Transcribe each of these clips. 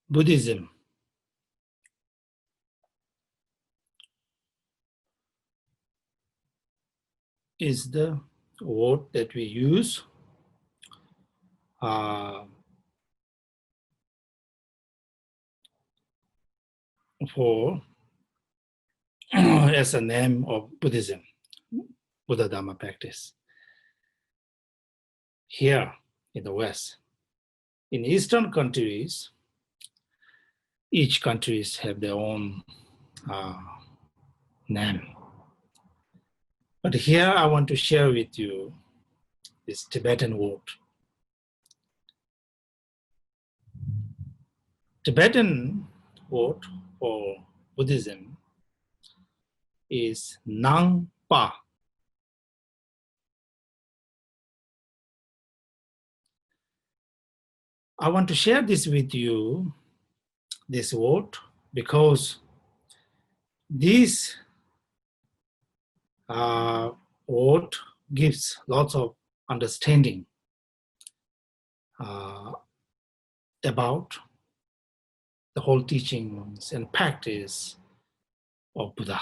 Buddhism is the word that we use for as a name of Buddhism, Buddha Dharma practice. Here in the West, in Eastern countries, each countries have their own name. But here I want to share with you this Tibetan word. Tibetan word for Buddhism is Nang Pa. I want to share this with you, this word, because this word gives lots of understanding about the whole teachings and practice of Buddha.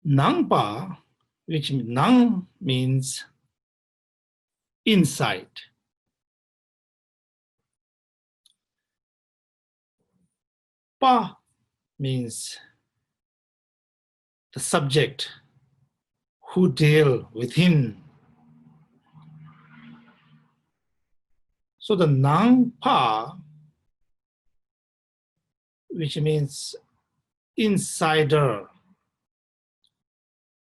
Nangpa, which Nang means inside. Pa means the subject who deal within. So the Nang Pa, which means insider,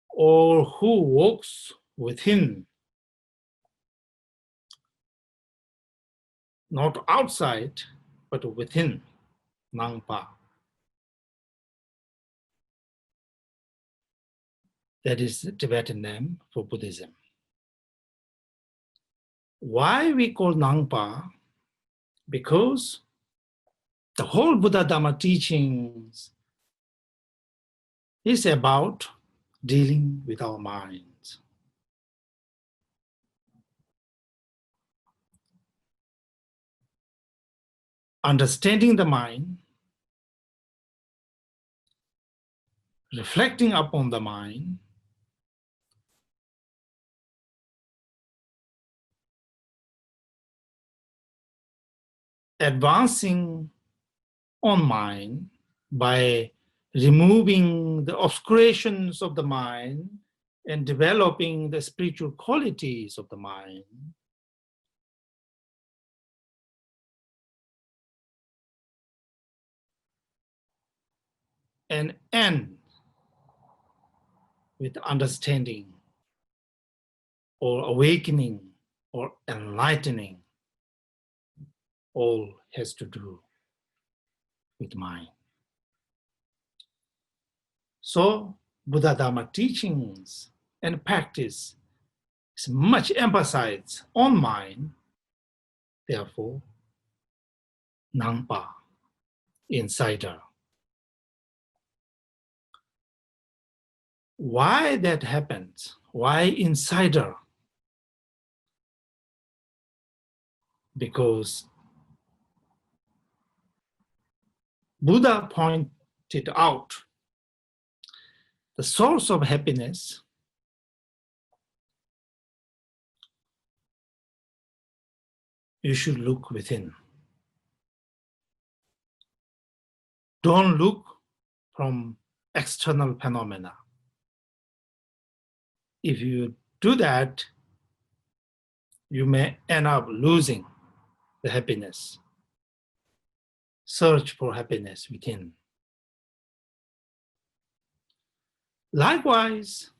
or who walks within, not outside, but within, Nang Pa. That is the Tibetan name for Buddhism. Why we call Nang Pa? Because the whole Buddha Dharma teachings is about dealing with our minds. Understanding the mind, reflecting upon the mind, advancing on mind by removing the obscurations of the mind and developing the spiritual qualities of the mind. And end with understanding or awakening or enlightening. All has to do with mind. So Buddha Dharma teachings and practice is much emphasized on mind, therefore Nangpa, insider. Why that happens? Why insider? Because Buddha pointed out the source of happiness you should look within. Don't look from external phenomena. If you do that, you may end up losing the happiness. Search for happiness within. Likewise,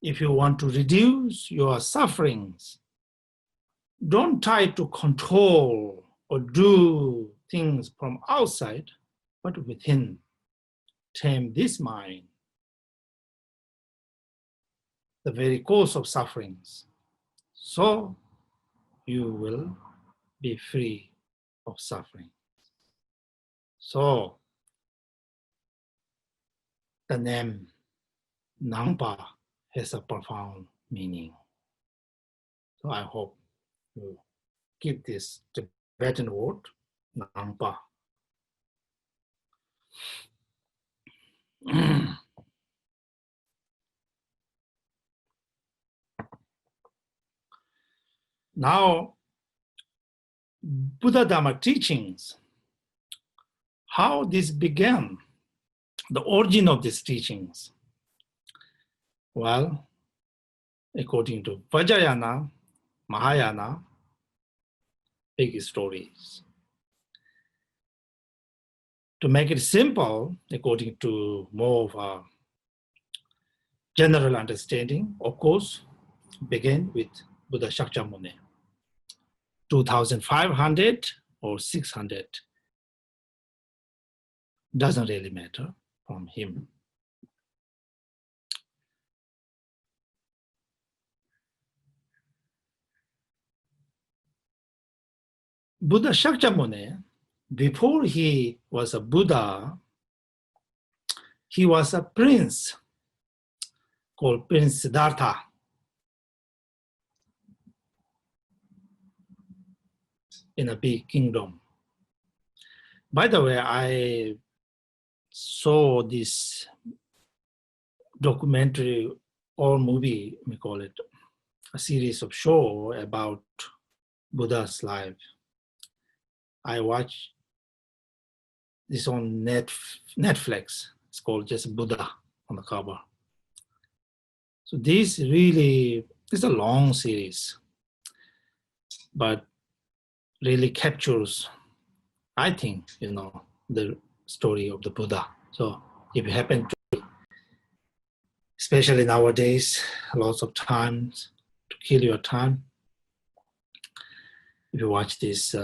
if you want to reduce your sufferings, don't try to control or do things from outside, but within. Tame this mind, the very cause of sufferings. So you will be free of suffering. So the name Nangpa has a profound meaning. So I hope you keep this Tibetan word, Nampa. Now, Buddha Dharma teachings, how this began, the origin of these teachings. Well, according to Vajrayana, Mahayana, big stories. To make it simple, according to more of a general understanding, of course, begin with Buddha Shakyamuni, 2,500 or 600, doesn't really matter from him. Buddha Shakyamuni, before he was a Buddha, he was a prince called Prince Siddhartha. In a big kingdom. By the way, I saw this documentary or movie, we call it, a series of show about Buddha's life. I watched this on Netflix. It's called just Buddha on the cover. So this really is a long series, but really captures, I think, the story of the Buddha. So if you happen to, especially nowadays, lots of times to kill your time, if you watch this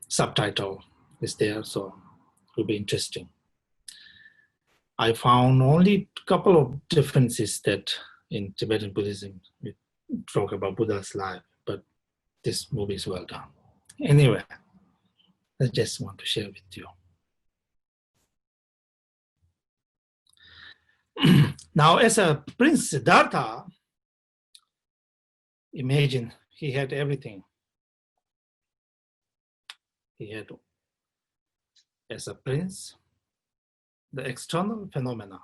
subtitle is there, so it will be interesting. I found only a couple of differences that in Tibetan Buddhism we talk about Buddha's life, but this movie is well done. Anyway, I just want to share with you. Now, as a Prince Siddhartha, imagine he had everything. He had, as a prince, the external phenomena,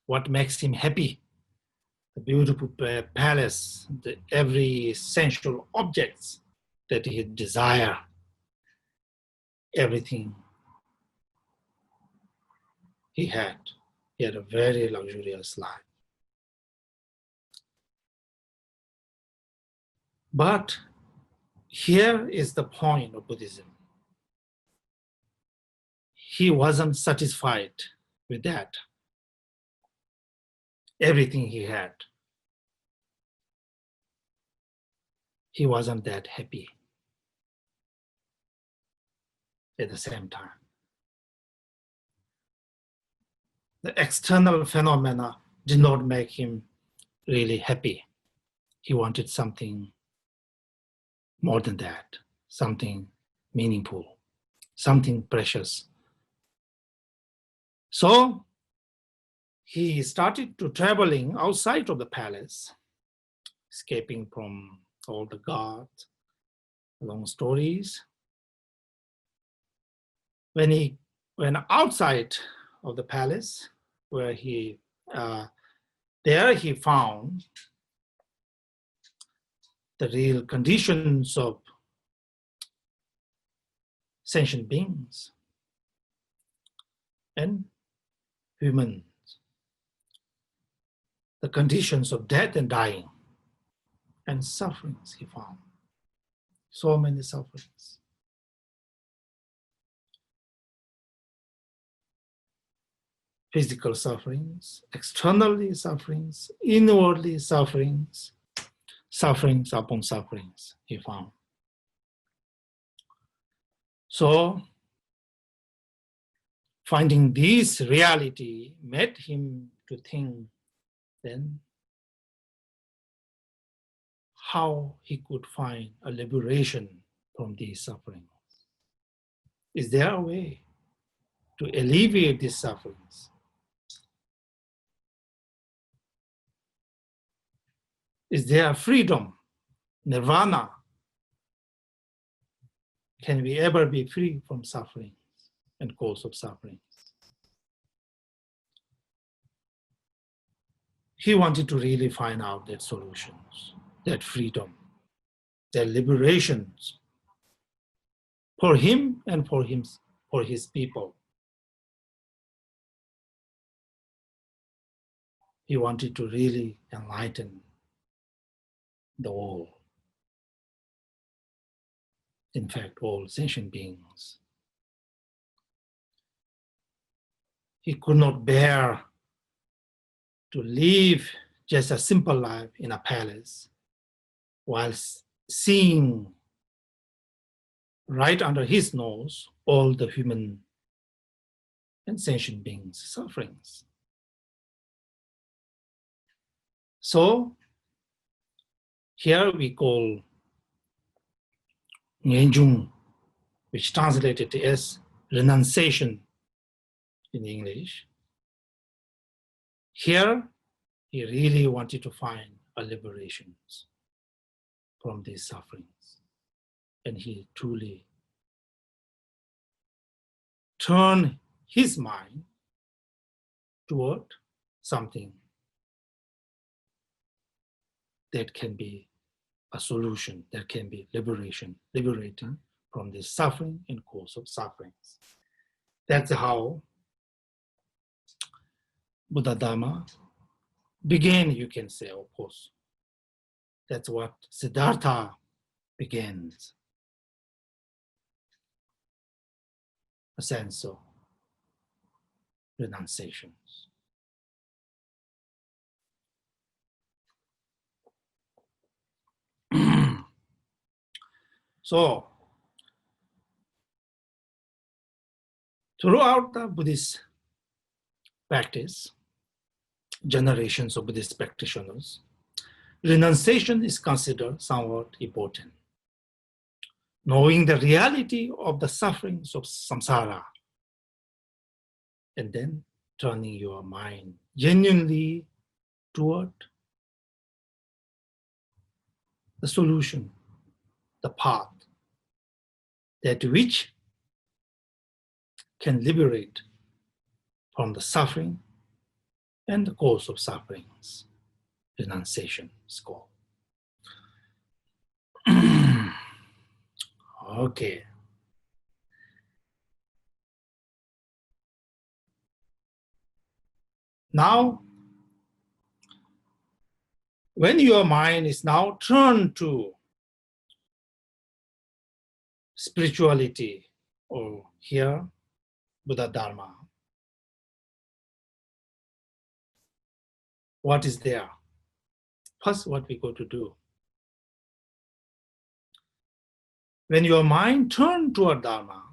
what makes him happy, the beautiful palace, every essential objects that he desire, everything he had. He had a very luxurious life. But here is the point of Buddhism. He wasn't satisfied with that. Everything he had. He wasn't that happy at the same time. The external phenomena did not make him really happy. He wanted something more than that, something meaningful, something precious. So he started to traveling outside of the palace, escaping from all the guards, long stories. When he went outside of the palace, where there he found the real conditions of sentient beings and humans, the conditions of death and dying, and sufferings he found. So many sufferings. Physical sufferings, externally sufferings, inwardly sufferings, sufferings upon sufferings he found. So, finding this reality made him to think then how he could find a liberation from these sufferings. Is there a way to alleviate these sufferings? Is there freedom, nirvana, can we ever be free from suffering and cause of suffering? He wanted to really find out that solutions, that freedom, that liberations for him and for his people. He wanted to really enlighten the all. In fact, all sentient beings. He could not bear to live just a simple life in a palace while seeing right under his nose all the human and sentient beings' sufferings. So here we call Ngenjung, which translated as renunciation in English. Here, he really wanted to find a liberation from these sufferings. And he truly turned his mind toward something that can be a solution, that can be liberating from the suffering and cause of sufferings. That's how Buddha Dharma began, you can say, of course. That's what Siddhartha begins. A sense of renunciations. So, throughout the Buddhist practice, generations of Buddhist practitioners, renunciation is considered somewhat important. Knowing the reality of the sufferings of samsara, and then turning your mind genuinely toward the solution, the path, that which can liberate from the suffering and the cause of sufferings. Renunciation is called. Okay. Now, when your mind is now turned to spirituality, or here, Buddha Dharma, what is there? First, what we go to do. When your mind turns toward Dharma,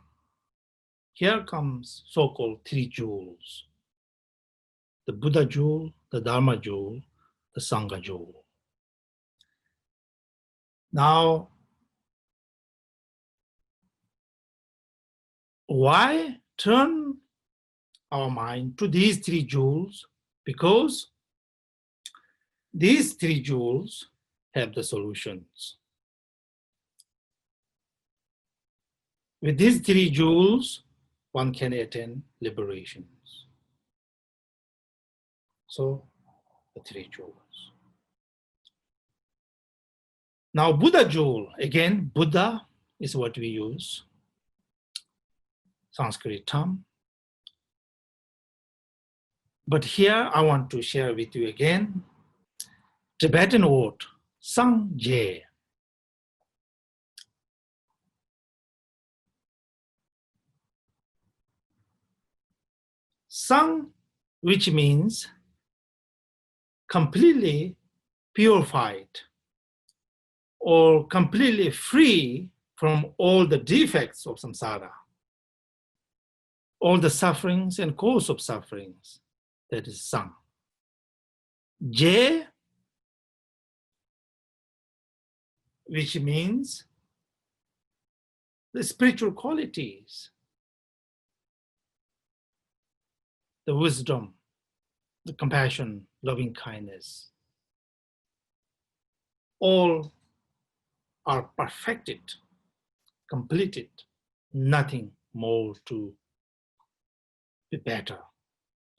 here comes so-called three jewels. The Buddha jewel, the Dharma jewel, the Sangha jewel. Now, why turn our mind to these three jewels? Because these three jewels have the solutions. With these three jewels, one can attain liberations. So, the three jewels. Now, Buddha jewel, again, Buddha is what we use, Sanskrit term. But here I want to share with you again, Tibetan word, Sangha. Sang, which means completely purified or completely free from all the defects of samsara, all the sufferings and cause of sufferings. That is Sang. Je, which means the spiritual qualities, the wisdom, the compassion, loving kindness, all are perfected, completed, nothing more to be better,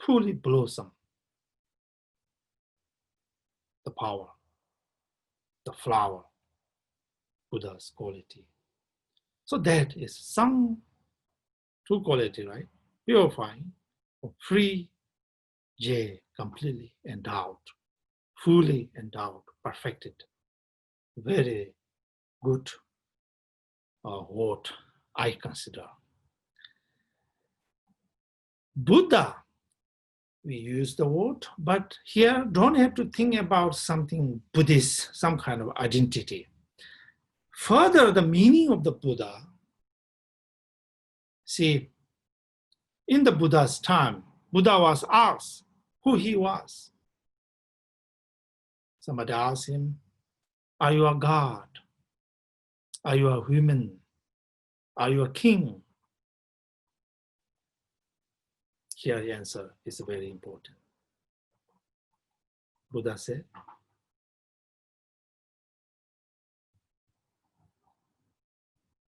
fully blossom the power, the flower, Buddha's quality. So that is some true quality, right? Purifying, free, J, completely endowed, fully endowed, perfected. Very good, what I consider. Buddha, we use the word, but here don't have to think about something Buddhist, some kind of identity. Further, the meaning of the Buddha, see, in the Buddha's time, Buddha was asked who he was. Somebody asked him, are you a god? Are you a human? Are you a king? Here the answer is very important. Buddha said,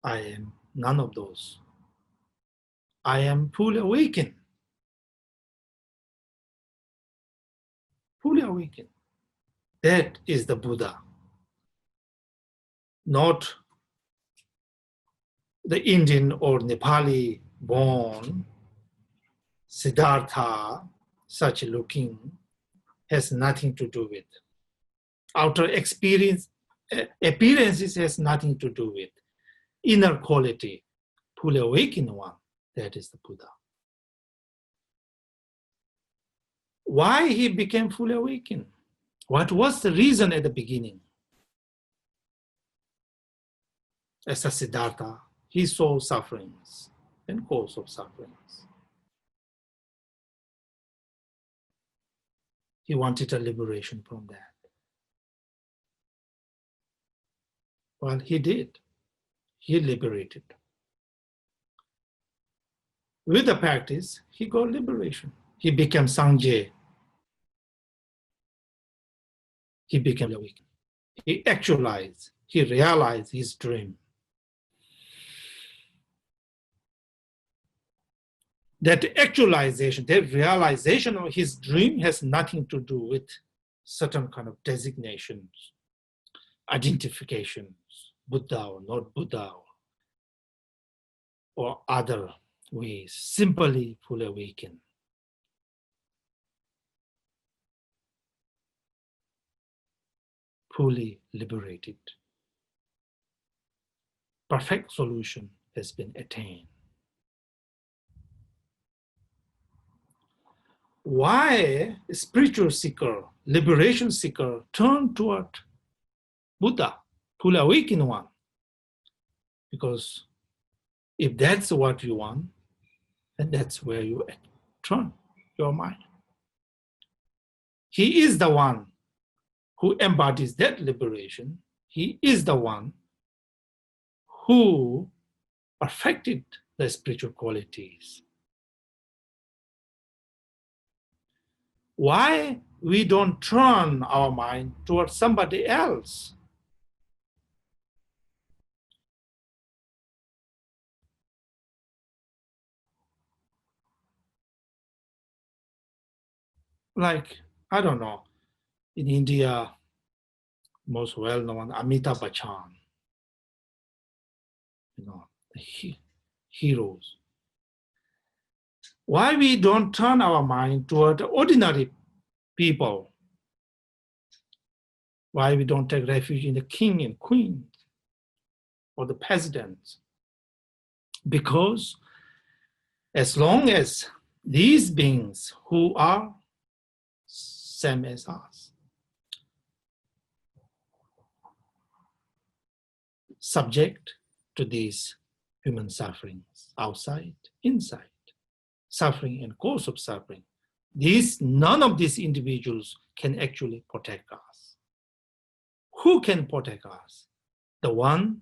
I am none of those. I am fully awakened. Fully awakened. That is the Buddha. Not the Indian or Nepali born Siddhartha, such looking, has nothing to do with. Outer experience, appearances has nothing to do with. Inner quality, fully awakened one, that is the Buddha. Why he became fully awakened? What was the reason at the beginning? As a Siddhartha, he saw sufferings and cause of sufferings. He wanted a liberation from that. Well, he did. He liberated. With the practice, he got liberation. He became Sangha. He became awakened. He actualized, he realized his dream. That actualization, that realization of his dream has nothing to do with certain kind of designations, identifications, Buddha or not Buddha, or other ways, simply fully awakened. Fully liberated. Perfect solution has been attained. Why a spiritual seeker, liberation seeker, turn toward Buddha, fully awakened one? Because if that's what you want, then that's where you turn your mind. He is the one who embodies that liberation. He is the one who perfected the spiritual qualities. Why we don't turn our mind towards somebody else? Like, I don't know, in India, most well-known Amitabh Bachchan, the heroes. Why we don't turn our mind toward ordinary people? Why we don't take refuge in the king and queen or the presidents? Because as long as these beings who are same as us, subject to these human sufferings, outside, inside, suffering and cause of suffering, none of these individuals can actually protect us. Who can protect us? The one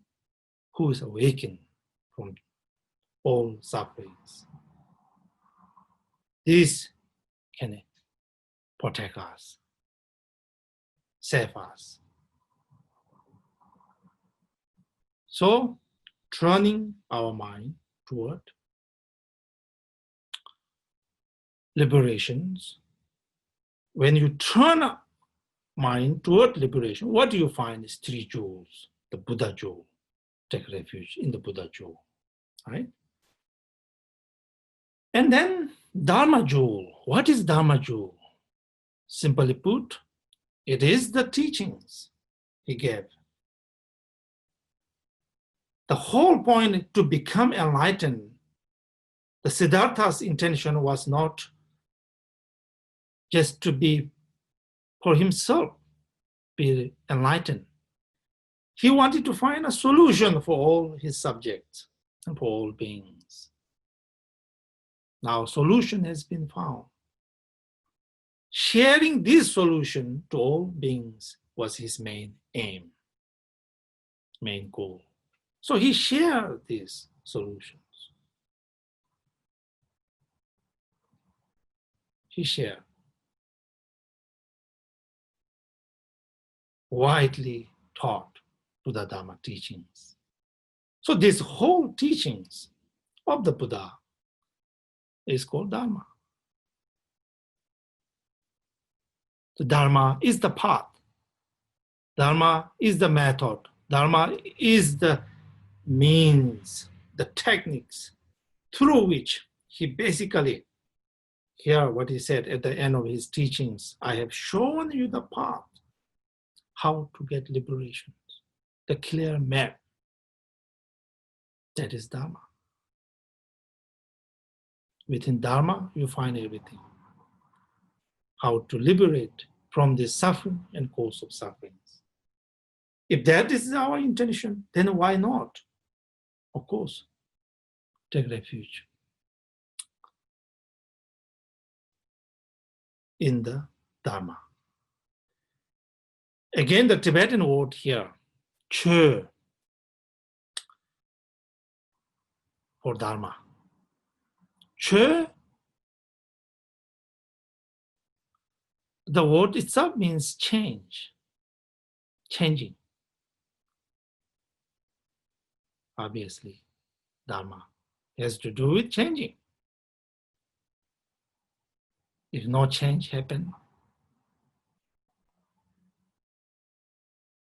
who is awakened from all sufferings. This can protect us, save us. So turning our mind toward liberations. When you turn mind toward liberation, what do you find is three jewels. The Buddha jewel. Take refuge in the Buddha jewel, right? And then Dharma jewel. What is Dharma jewel? Simply put, it is the teachings he gave. The whole point to become enlightened, the Siddhartha's intention was not just to be for himself, be enlightened. He wanted to find a solution for all his subjects and for all beings. Now, solution has been found. Sharing this solution to all beings was his main aim, main goal. So he shared these solutions. He shared widely taught to the Dharma teachings. So this whole teachings of the Buddha is called Dharma. The Dharma is the path. Dharma is the method. Dharma is the means, the techniques through which he basically, here what he said at the end of his teachings, I have shown you the path, how to get liberation, the clear map. That is Dharma. Within Dharma, you find everything. How to liberate from the suffering and cause of sufferings. If that is our intention, then why not? Of course, take refuge in the Dharma. Again, the Tibetan word here, che, for Dharma. Che, the word itself means change, changing. Obviously, Dharma has to do with changing. If no change happens,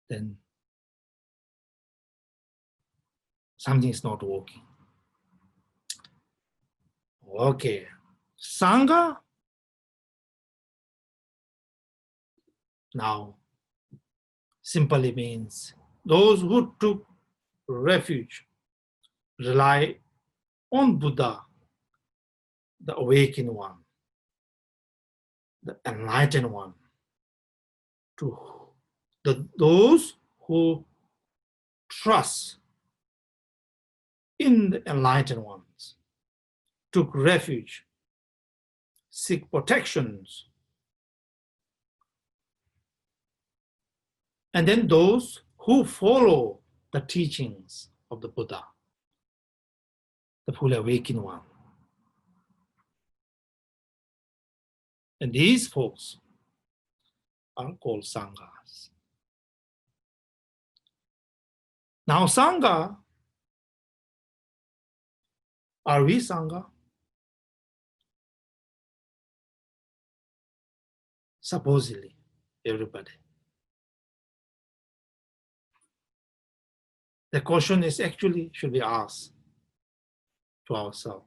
then something is not working. Okay, Sangha now simply means those who took refuge, rely on Buddha, the awakened one, the enlightened one, to those who trust in the enlightened ones, took refuge, seek protections, and then those who follow the teachings of the Buddha, the fully awakened one. And these folks are called Sanghas. Now, Sangha, are we Sangha? Supposedly, everybody. The question is actually should be asked to ourselves.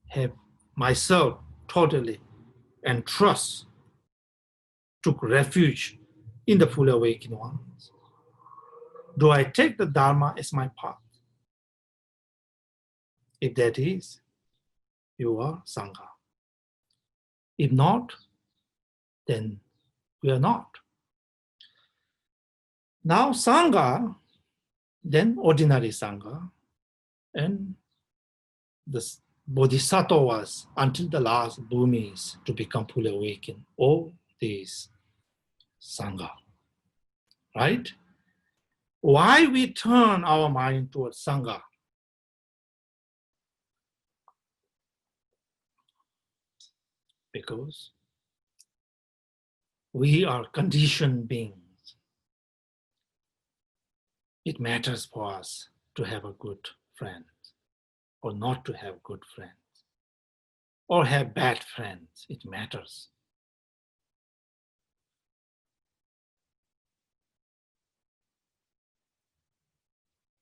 Have myself totally and trust, took refuge in the fully awakened ones? Do I take the Dharma as my path? If that is, you are Sangha. If not, then we are not. Now Sangha, then ordinary Sangha, and the Bodhisattvas until the last Bhumis to become fully awakened. All these Sangha, right? Why we turn our mind towards Sangha? Because we are conditioned beings. It matters for us to have a good friend or not to have good friends or have bad friends. It matters.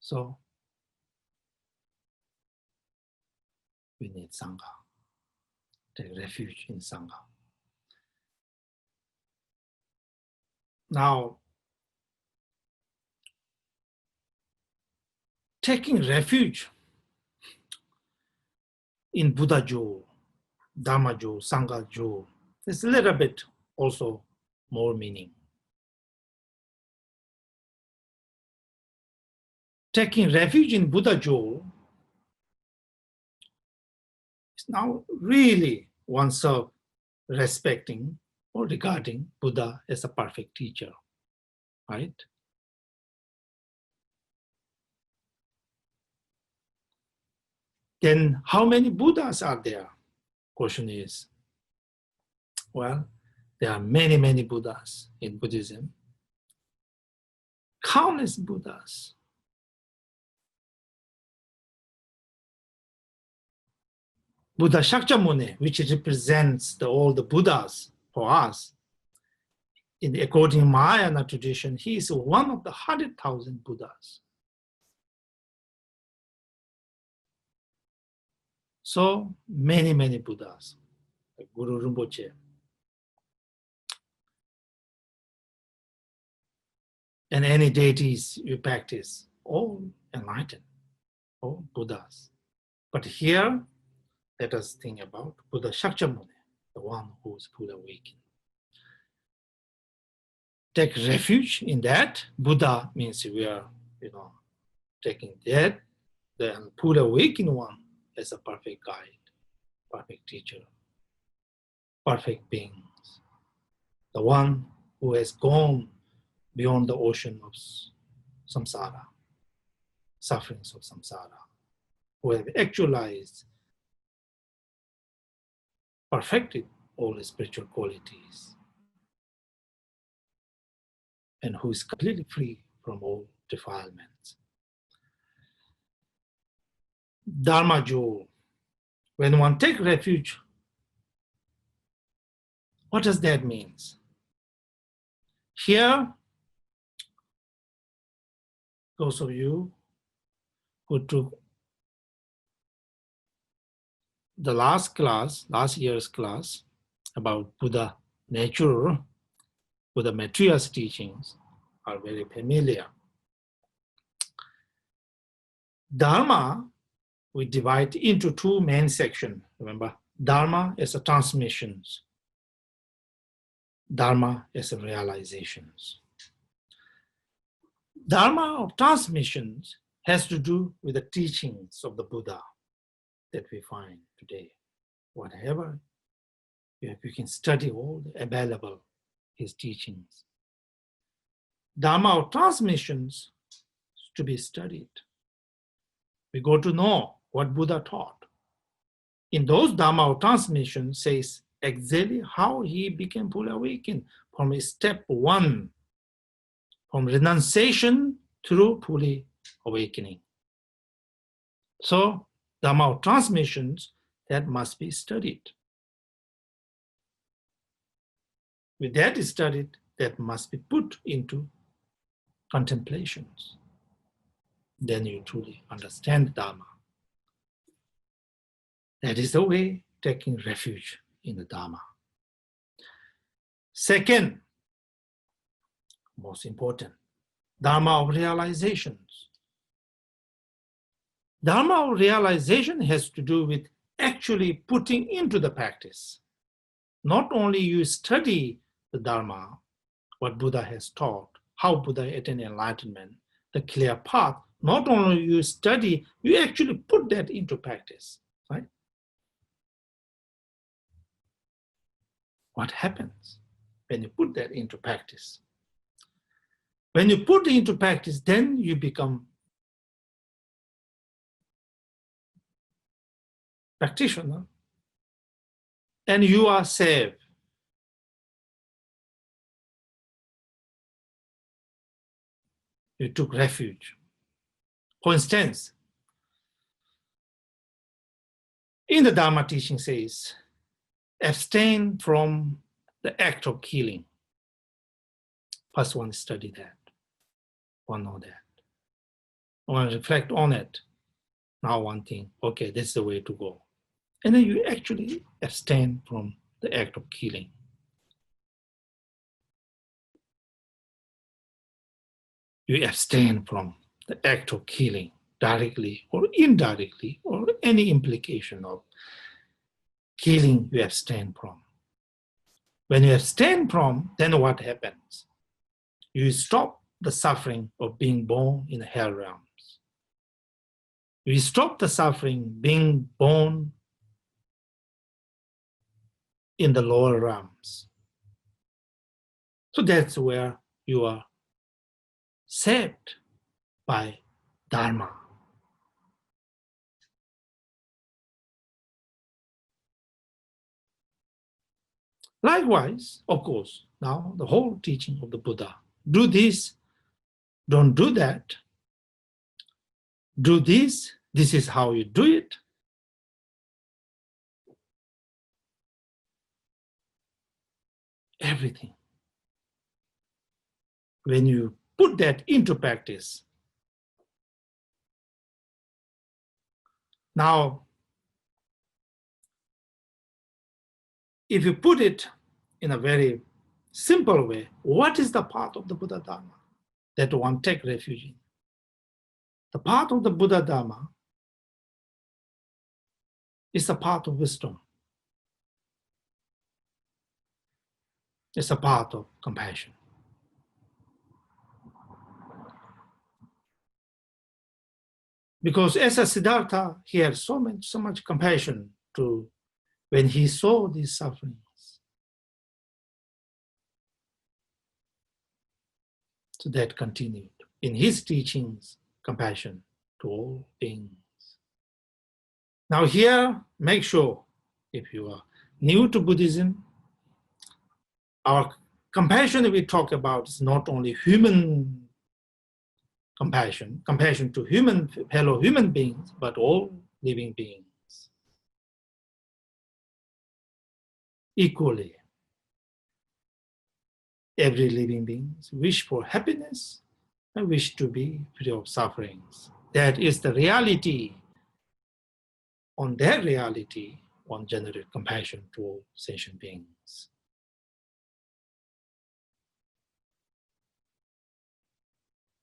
So we need Sangha, take refuge in Sangha. Now, taking refuge in Buddha Jo, Dharma Jo, Sangha Jo, there's a little bit also more meaning. Taking refuge in Buddha Jo is now really oneself respecting or regarding Buddha as a perfect teacher, right? Then how many Buddhas are there? Question is, well, there are many, many Buddhas in Buddhism, countless Buddhas. Buddha Shakyamuni, which represents all the Buddhas for us, according to Mahayana tradition, he is one of the 100,000 Buddhas. So many, many Buddhas, like Guru Rinpoche. And any deities you practice, all enlightened, all Buddhas. But here, let us think about Buddha Shakyamuni, the one who is fully awakened. Take refuge in that. Buddha means we are, taking that, the fully awakened one as a perfect guide, perfect teacher, perfect beings. The one who has gone beyond the ocean of samsara, sufferings of samsara, who have actualized, perfected all the spiritual qualities, and who is completely free from all defilements. Dharma Jo, when one takes refuge, what does that mean? Here, those of you who took the last year's class about Buddha nature, Buddha Maitreya's teachings are very familiar. Dharma, we divide into two main sections. Remember, Dharma is a transmissions. Dharma is a realizations. Dharma of transmissions has to do with the teachings of the Buddha that we find today. Whatever, you can study all the available, his teachings. Dharma of transmissions is to be studied. We go to know what Buddha taught. In those Dharma of transmission says exactly how he became fully awakened from step one, from renunciation through fully awakening. So Dharma of transmissions, that must be studied. With that studied, that must be put into contemplations. Then you truly understand Dharma. That is the way taking refuge in the Dharma. Second, most important, Dharma of Realizations. Dharma of Realization has to do with actually putting into the practice. Not only you study the Dharma, what Buddha has taught, how Buddha attained enlightenment, the clear path, not only you study, you actually put that into practice, right? What happens when you put that into practice? When you put it into practice, then you become practitioner and you are saved. You took refuge. For instance, in the Dharma teaching says, abstain from the act of killing. First one study that, one know that. One reflect on it. Now one thing, okay, this is the way to go. And then you actually abstain from the act of killing. You abstain from the act of killing directly or indirectly, or any implication of killing you abstain from. When you abstain from, then what happens? You stop the suffering of being born in the hell realms. You stop the suffering being born in the lower realms. So that's where you are saved by Dharma. Likewise, of course, now the whole teaching of the Buddha, do this, don't do that, do this, this is how you do it. Everything. When you put that into practice, now, if you put it in a very simple way, what is the path of the Buddha Dharma that one take refuge in? The path of the Buddha Dharma is a path of wisdom. It's a path of compassion. Because as a Siddhartha, he had so much compassion to when he saw these sufferings. So that continued in his teachings, compassion to all beings. Now here, make sure, if you are new to Buddhism, our compassion we talk about is not only human compassion, compassion to fellow human beings, but all living beings. Equally, every living being wish for happiness and wish to be free of sufferings. That is the reality. On that reality, one generate compassion to all sentient beings.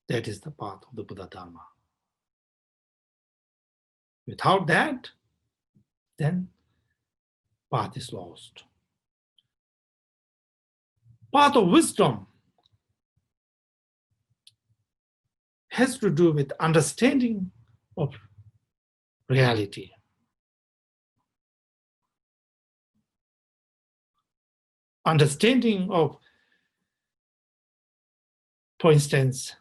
That is the path of the Buddha Dharma. Without that, then path is lost. Path of wisdom has to do with understanding of reality. Understanding of, for instance,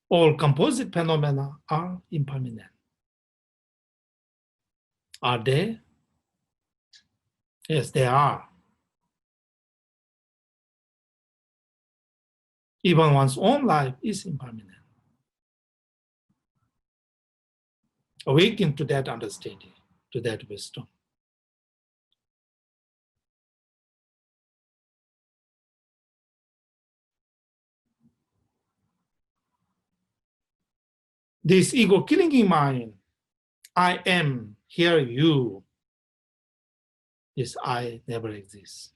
all composite phenomena are impermanent. Are they? Yes, they are. Even one's own life is impermanent. Awaken to that understanding, to that wisdom. This ego killing in mind, I am, here you, this I never exists.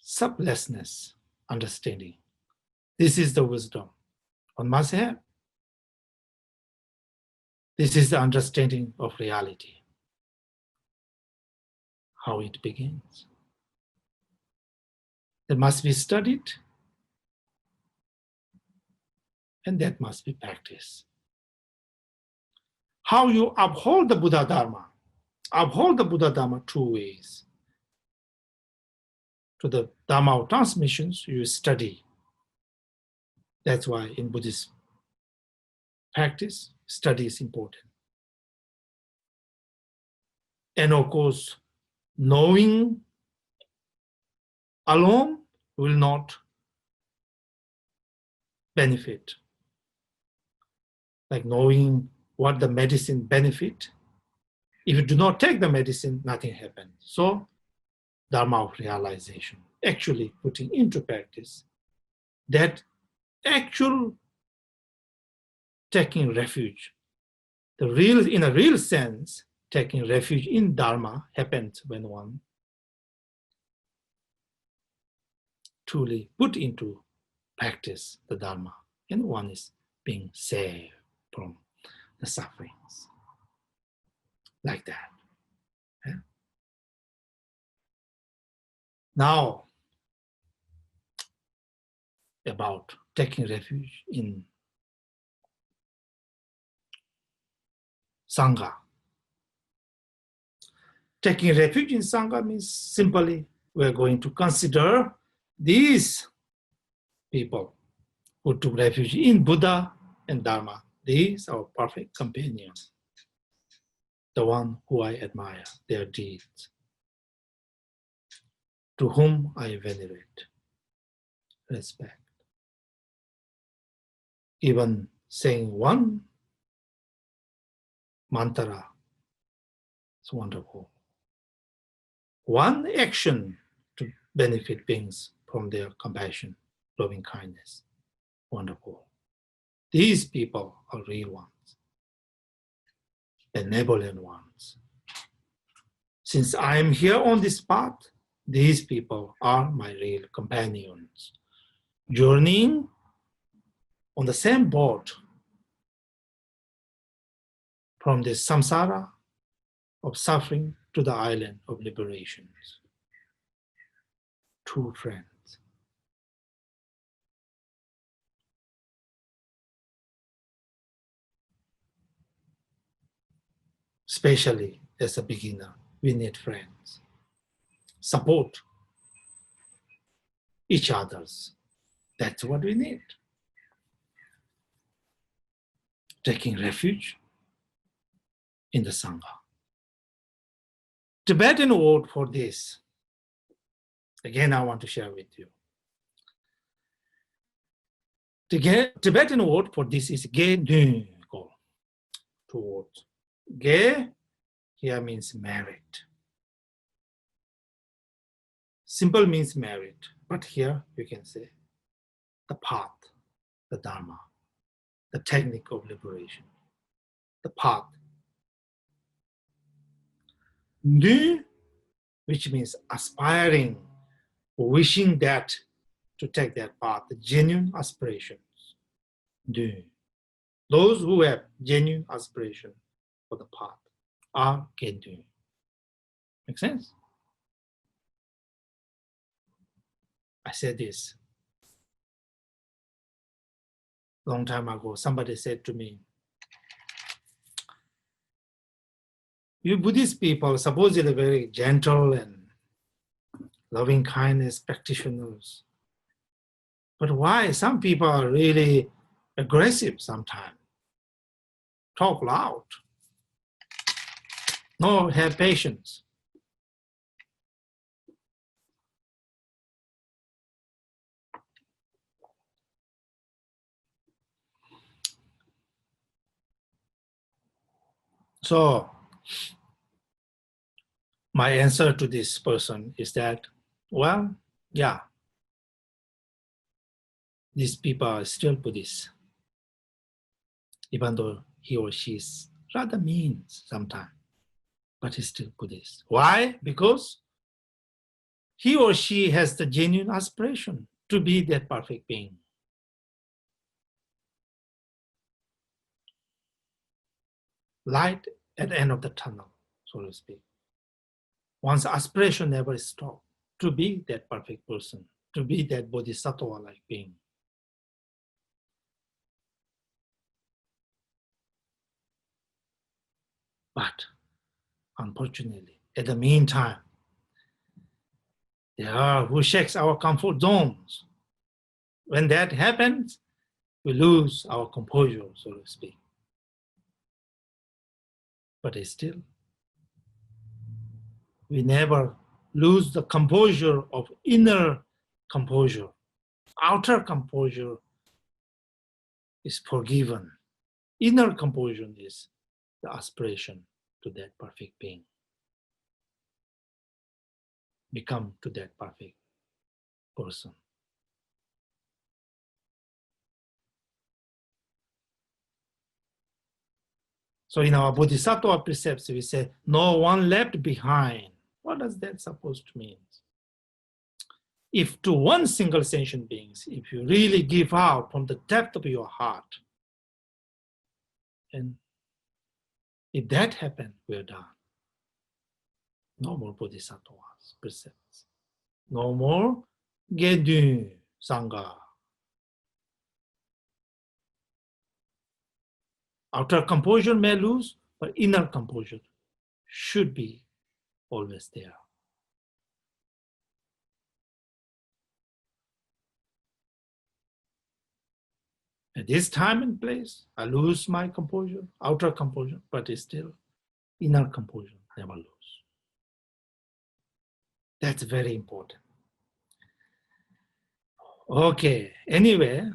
Sublessness, understanding. This is the wisdom one must have. This is the understanding of reality, how it begins. It must be studied, and that must be practiced. How you uphold the Buddha Dharma. Uphold the Buddha Dharma two ways. To the Dharma of transmissions, you study. That's why in Buddhist practice, study is important. And of course, knowing alone will not benefit, like knowing what the medicine benefit. If you do not take the medicine, nothing happens. So, Dharma of realization, actually putting into practice that actual taking refuge. In a real sense, taking refuge in Dharma happens when one truly put into practice the Dharma and one is being saved from the sufferings. Like that. Yeah. Now, about taking refuge in Sangha. Taking refuge in Sangha means simply we're going to consider these people who took refuge in Buddha and Dharma. These are perfect companions, the one who I admire, their deeds, to whom I venerate, respect. Even saying one mantra is wonderful. One action to benefit beings from their compassion, loving kindness, wonderful. These people are real ones, benevolent ones. Since I am here on this path, these people are my real companions, journeying on the same boat from this samsara of suffering to the island of liberation. True friends. Especially as a beginner, we need friends. Support each other's. That's what we need. Taking refuge in the Sangha. Tibetan word for this, again, I want to share with you. The Tibetan word for this is ge nu go. Two words. Ge here means merit. Simple means merit, but here you can say the path, the Dharma, the technique of liberation, the path. Nu, which means aspiring, wishing that to take that path, the genuine aspirations. Nu. Those who have genuine aspiration for the path are Gendu. Make sense? I said this long time ago. Somebody said to me, you Buddhist people supposedly very gentle and loving kindness practitioners. But why some people are really aggressive sometimes? Talk loud. No, have patience. So my answer to this person is that, well, yeah, these people are still Buddhist, even though he or she is rather mean sometimes, but he's still Buddhist. Why? Because he or she has the genuine aspiration to be that perfect being. Light at the end of the tunnel, so to speak. One's aspiration never stops to be that perfect person, to be that bodhisattva-like being. But unfortunately, at the meantime, there are who shakes our comfort zones. When that happens, we lose our composure, so to speak. But still, we never lose the composure of inner composure. Outer composure is forgiven. Inner composure is the aspiration to that perfect being. Become to that perfect person. So in our Bodhisattva precepts, we say, no one left behind. What does that supposed to mean? If to one single sentient being, if you really give out from the depth of your heart, and if that happens, we're done. No more Bodhisattvas precepts. No more Gedu Sangha. Outer composure may lose, but inner composure should be always there. At this time and place, I lose my composure, outer composure, but it's still inner composure, never lose. That's very important. Okay, anyway,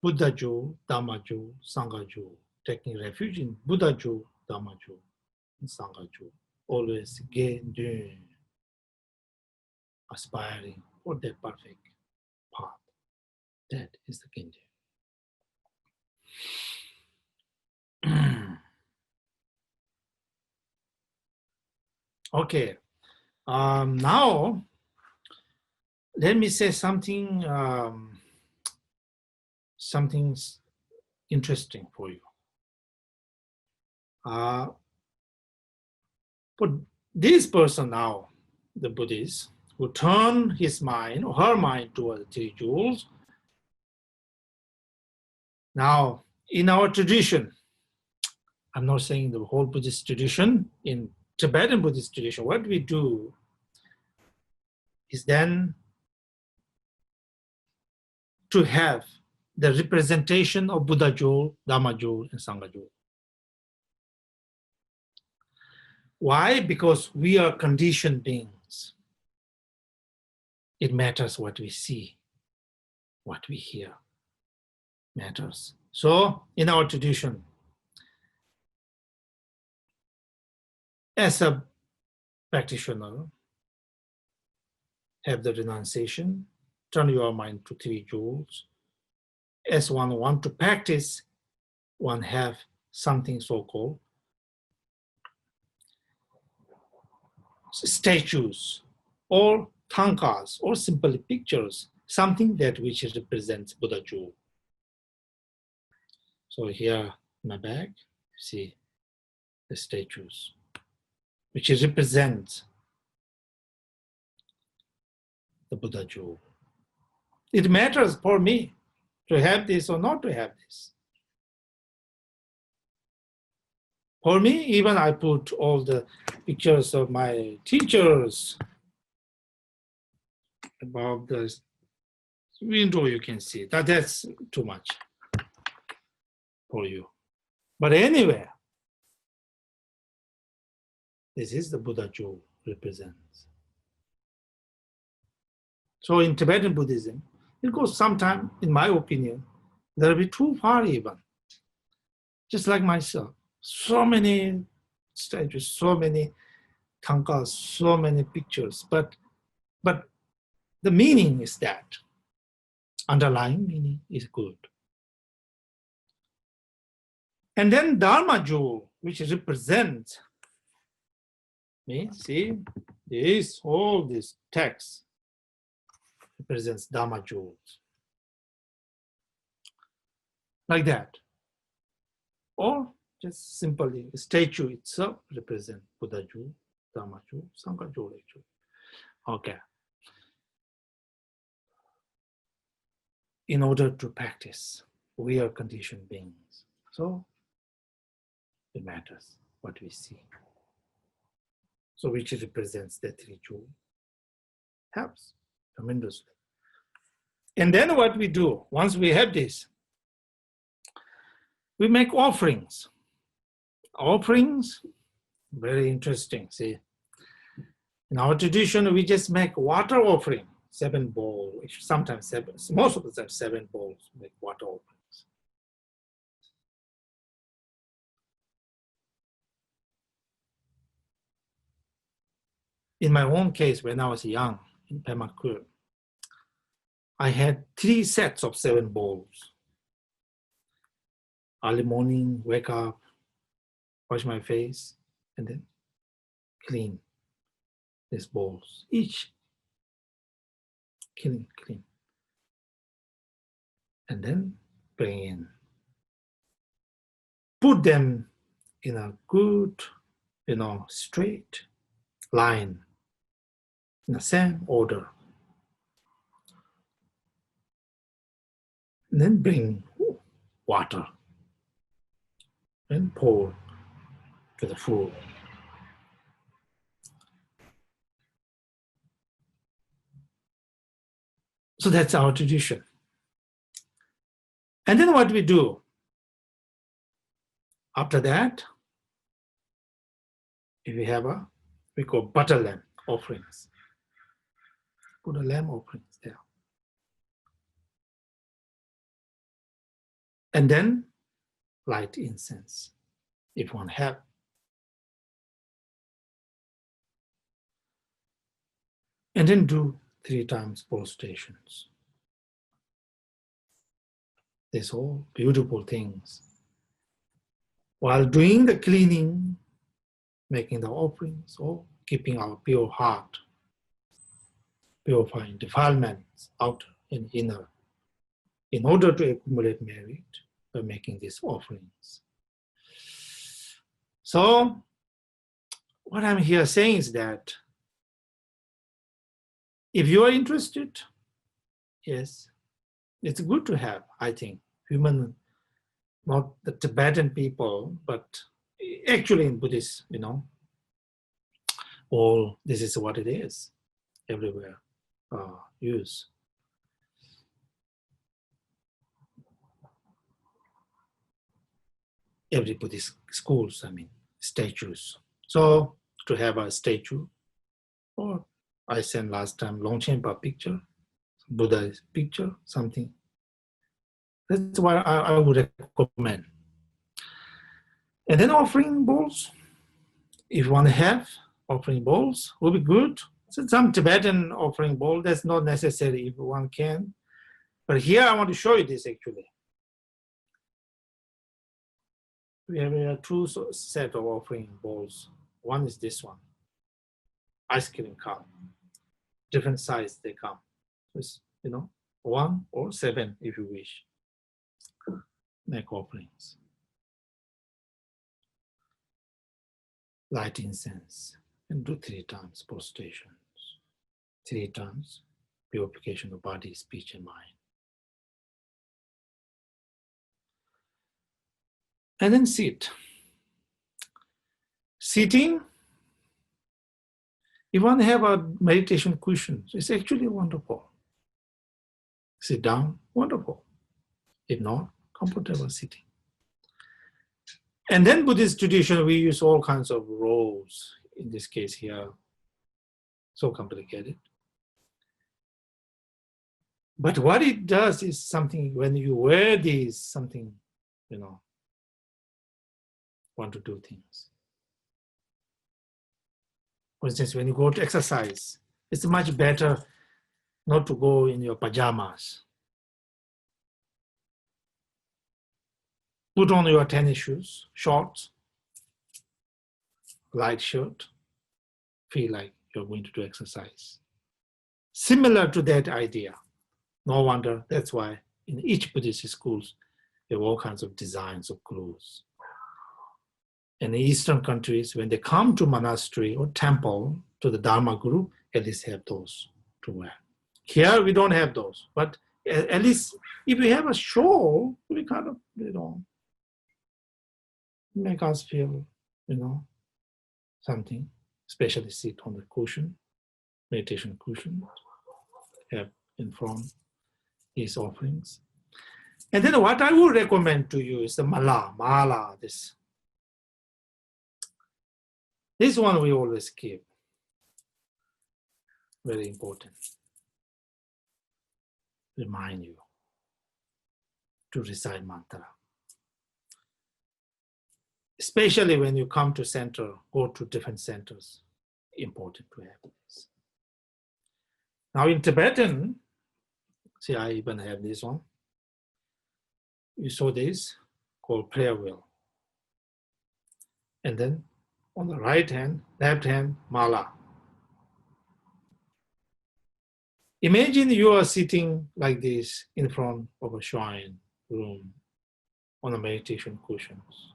Buddha Ju, Dhamma Ju, Sangha Ju, taking refuge in Buddha Ju, Dhamma Ju, and Sangha Ju. Always doing, aspiring for that perfect path. That is the Kinji. Okay, now let me say something interesting for you. For this person now, the Buddhist, who turn his mind or her mind toward the three jewels. Now, in our tradition, I'm not saying the whole Buddhist tradition, in Tibetan Buddhist tradition, what we do is then to have the representation of Buddha jewel, Dhamma jewel, and Sangha jewel. Why? Because we are conditioned beings. It matters what we see, what we hear matters. So in our tradition, as a practitioner, have the renunciation, turn your mind to three jewels. As one want to practice, one have something so-called statues or tankas or simply pictures, something that which represents Buddha jewel. So here in my bag, see the statues, which represent the Buddha jewel. It matters for me to have this or not to have this. For me, even I put all the pictures of my teachers above the window, you can see that that's too much for you. But anyway, this is the Buddha jewel represents. So in Tibetan Buddhism, it goes sometime, in my opinion, that'll be too far even. Just like myself, so many statues, so many tankas, so many pictures, but the meaning is that. Underlying meaning is good. And then Dharma jewel, which represents me, see, all this text represents Dharma jewels. Like that. Or just simply, the statue itself represents Buddha jewel, Dharma jewel, Sangha jewel actually. Okay. In order to practice, we are conditioned beings. So it matters what we see. So which represents the three jewels. Helps tremendously. And then what we do, once we have this, we make offerings. Offerings, very interesting. See, in our tradition, we just make water offering. 7 bowls, sometimes 7, most of the time 7 bowls, make water offerings. In my own case, when I was young in Pema Kur, I had 3 sets of 7 bowls. Early morning, wake up, wash my face, and then clean these bowls. Each clean. And then bring in. Put them in a good, straight line, in the same order. And then bring water and pour to the food. So that's our tradition. And then what we do? After that, if we have we call butter lamp offerings. Put a lamp offerings there. And then light incense, if one have. And then do 3 times prostrations. These all beautiful things. While doing the cleaning, making the offerings, or keeping our pure heart, purifying defilements outer and inner, in order to accumulate merit by making these offerings. So, what I'm here saying is that if you are interested, yes, it's good to have, I think, human, not the Tibetan people, but actually in Buddhist, all this is what it is, everywhere use. Every Buddhist schools, statues. So to have a statue, or I sent last time Longchenpa picture, Buddha picture, something. That's what I would recommend. And then offering bowls, if you want to have offering bowls, will be good. So some Tibetan offering bowl, that's not necessary if one can. But here I want to show you this actually. We have 2 sets of offering bowls. One is this one, ice cream cup. Different size they come. Just, 1 or 7 if you wish. Make offerings. Light incense and do 3 times prostrations. 3 times purification of body, speech, and mind. And then sit. Sitting, if one have a meditation cushion, it's actually wonderful. Sit down, wonderful. If not, comfortable sitting. And then Buddhist tradition, we use all kinds of robes. In this case here, so complicated. But what it does is something, when you wear these, something, want to do things. For instance, when you go to exercise, it's much better not to go in your pajamas. Put on your tennis shoes, shorts, light shirt, feel like you're going to do exercise. Similar to that idea. No wonder, that's why in each Buddhist schools, there are all kinds of designs of clothes. In the Eastern countries, when they come to monastery or temple, to the Dharma Guru, at least have those to wear. Here, we don't have those, but at least if we have a shawl, we kind of, make us feel, something, especially sit on the cushion, meditation cushion, have in front these offerings. And then what I would recommend to you is the mala, this. This one we always keep. Very important. remind you to recite mantra. Especially when you come to center, go to different centers, important to have this. Now in Tibetan, see, I even have this one. You saw this called prayer wheel. And then on the right hand, left hand, mala. Imagine you are sitting like this in front of a shrine room on the meditation cushions.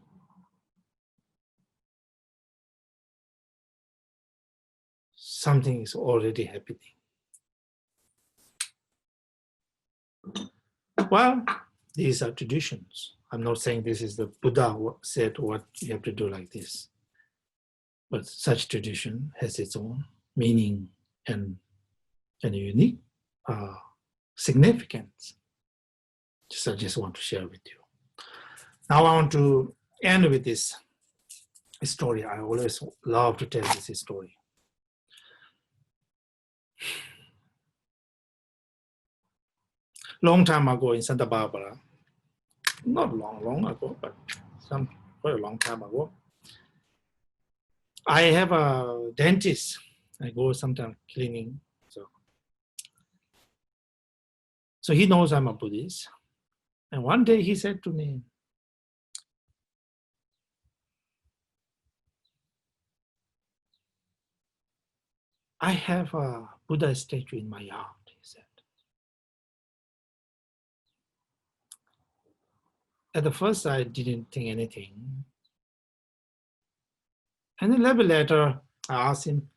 Something is already happening. Well, these are traditions. I'm not saying this is the Buddha said what you have to do like this. But such tradition has its own meaning and unique significance. I just want to share with you. Now I want to end with this story. I always love to tell this story. Long time ago in Santa Barbara, not long ago, but quite a long time ago, I have a dentist. I go sometimes cleaning. So he knows I'm a Buddhist. And one day he said to me, I have a Buddha statue in my yard, he said. At the first, I didn't think anything. And then a little bit later, I asked him,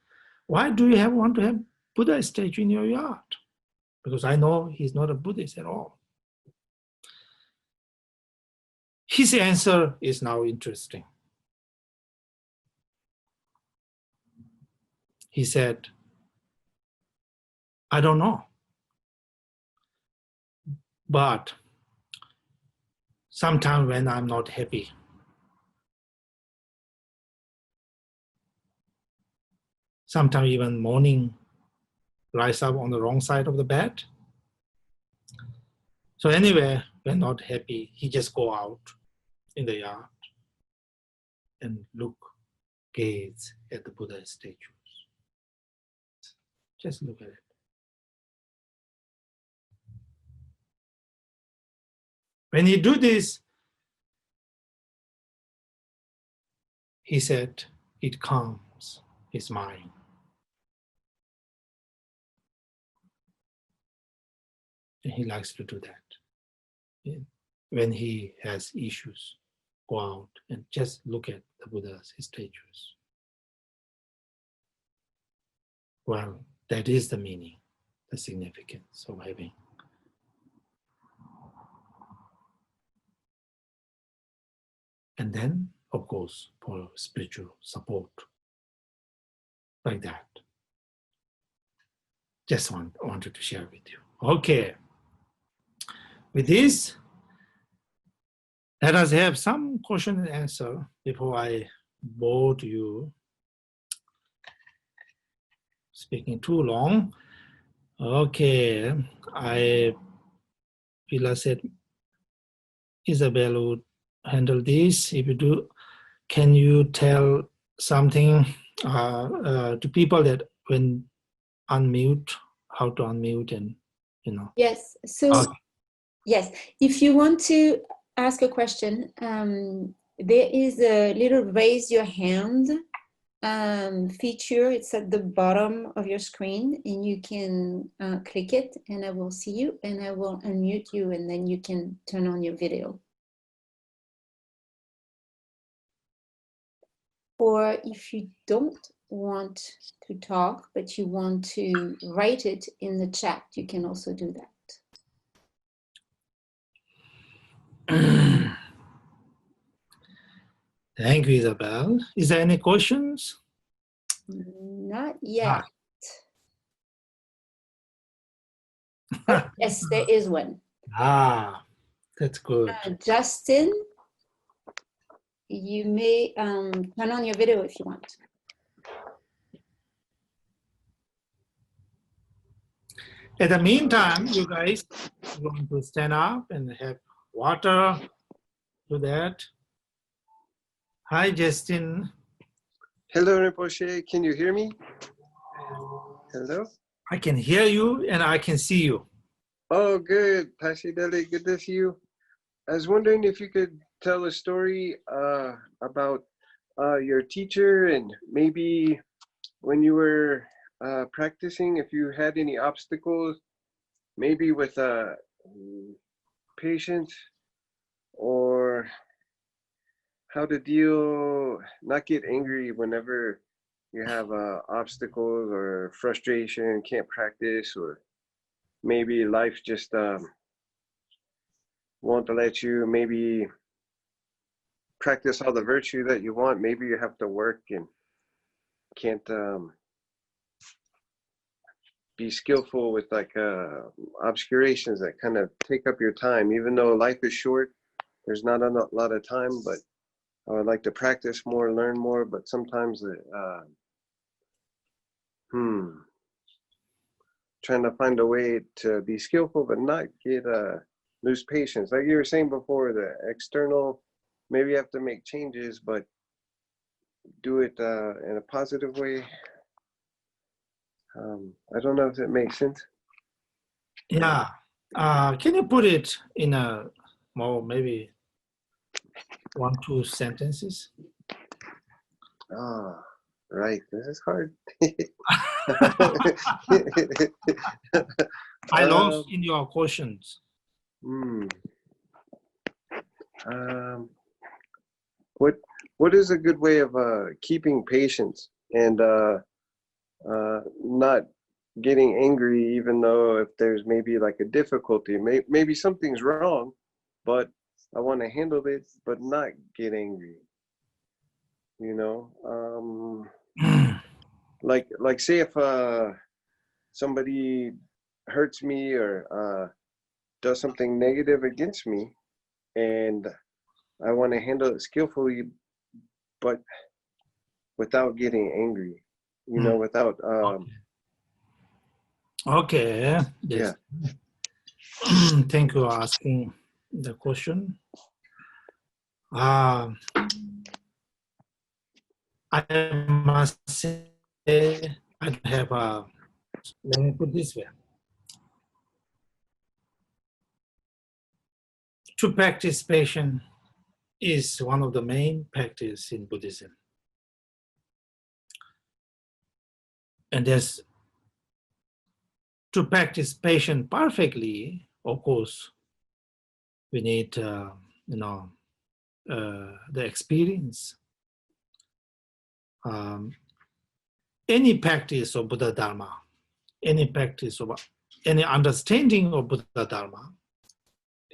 why do you want to have Buddha statue in your yard? Because I know he's not a Buddhist at all. His answer is now interesting. He said, I don't know. But sometimes when I'm not happy, sometimes even morning, rise up on the wrong side of the bed. So anyway, when not happy, he just go out in the yard and gaze at the Buddha statues. Just look at it. When he do this, he said, it calms his mind. And he likes to do that. When he has issues, go out and just look at the Buddha's statues. Well, that is the meaning, the significance of having. And then, of course, for spiritual support, like that. Just wanted to share with you. Okay. With this, let us have some question and answer before I bore you. Speaking too long. Okay. Vila said, Isabel would handle this. If you do, can you tell something to people that when unmute, how to unmute and, Yes. So, yes, if you want to ask a question, there is a little raise your hand feature. It's at the bottom of your screen, and you can click it, and I will see you, and I will unmute you, and then you can turn on your video. Or if you don't want to talk, but you want to write it in the chat, you can also do that. Thank you, Isabel. Is there any questions? Not yet. Oh, yes, there is one. That's good. Justin, you may turn on your video if you want. At the meantime, you guys are going to stand up and have water. Do that. Hi, Justin. Hello, Rinpoche. Can you hear me? Hello? I can hear you and I can see you. Oh, good. Pashi Dele, good to see you. I was wondering if you could tell a story about your teacher and maybe when you were practicing, if you had any obstacles, maybe with patience or how to not get angry whenever you have obstacles or frustration, can't practice, or maybe life just won't let you maybe practice all the virtue that you want. Maybe you have to work and can't be skillful with like obscurations that kind of take up your time. Even though life is short, there's not a lot of time, but I would like to practice more, learn more, but sometimes trying to find a way to be skillful but not get lose patience. Like you were saying before, the external, maybe you have to make changes, but do it in a positive way. I don't know if it makes sense. Yeah. Can you put it in a more, maybe 1-2 sentences? Ah, right. This is hard. I lost in your questions. What is a good way of keeping patience and not getting angry, even though if there's maybe like a difficulty, maybe something's wrong, but I want to handle it, but not get angry. You know, like say if somebody hurts me or does something negative against me, and I want to handle it skillfully, but without getting angry. You know, without. Okay. Yes. Yeah. Thank you for asking the question. I must say, I don't have a, let me put this way. To practice patience is one of the main practice in Buddhism. And there's, to practice patience perfectly, of course, we need, the experience. Any practice of Buddha Dharma, any practice of any understanding of Buddha Dharma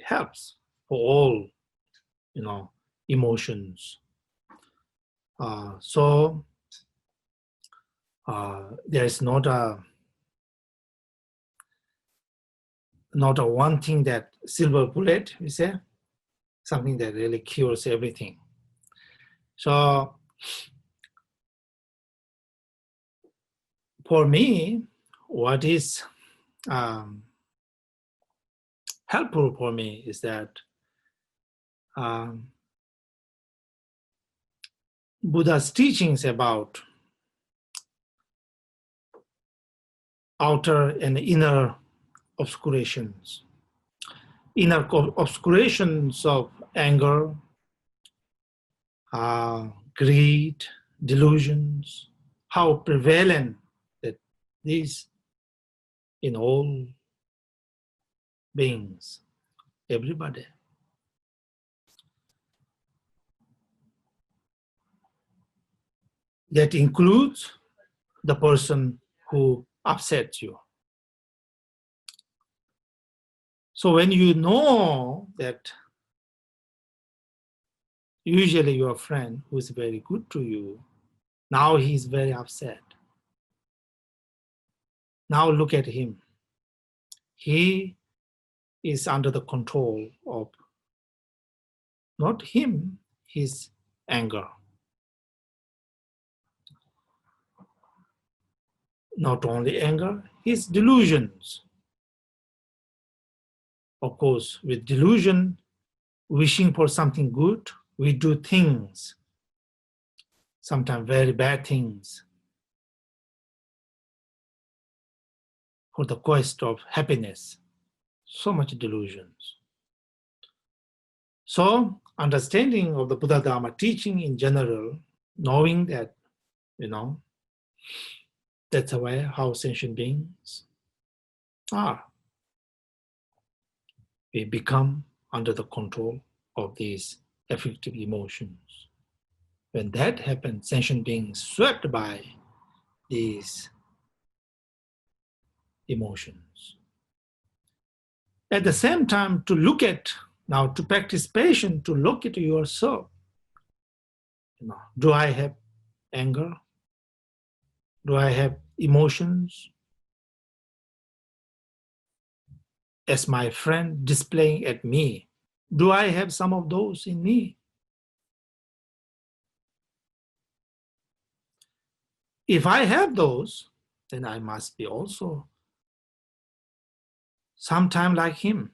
helps for all, emotions. So there is not a one thing that silver bullet, we say, something that really cures everything. So for me, what is helpful for me is that Buddha's teachings about outer and inner obscurations. Inner obscurations of anger, greed, delusions, how prevalent that these in all beings, everybody. That includes the person who upsets you. So when you know that usually your friend who is very good to you, now he's very upset. Now look at him. He is under the control of not him, his anger. Not only anger, his delusions. of course, with delusion, wishing for something good, we do things, sometimes very bad things, for the quest of happiness. So much delusions. So, understanding of the Buddha Dharma teaching in general, knowing that, that's the way how sentient beings are. We become under the control of these affective emotions. When that happens, sentient beings swept by these emotions. At the same time, to look at, now to practice patience, to look at yourself. Do I have anger? Do I have emotions? As my friend displaying at me, do I have some of those in me? If I have those, then I must be also sometime like him.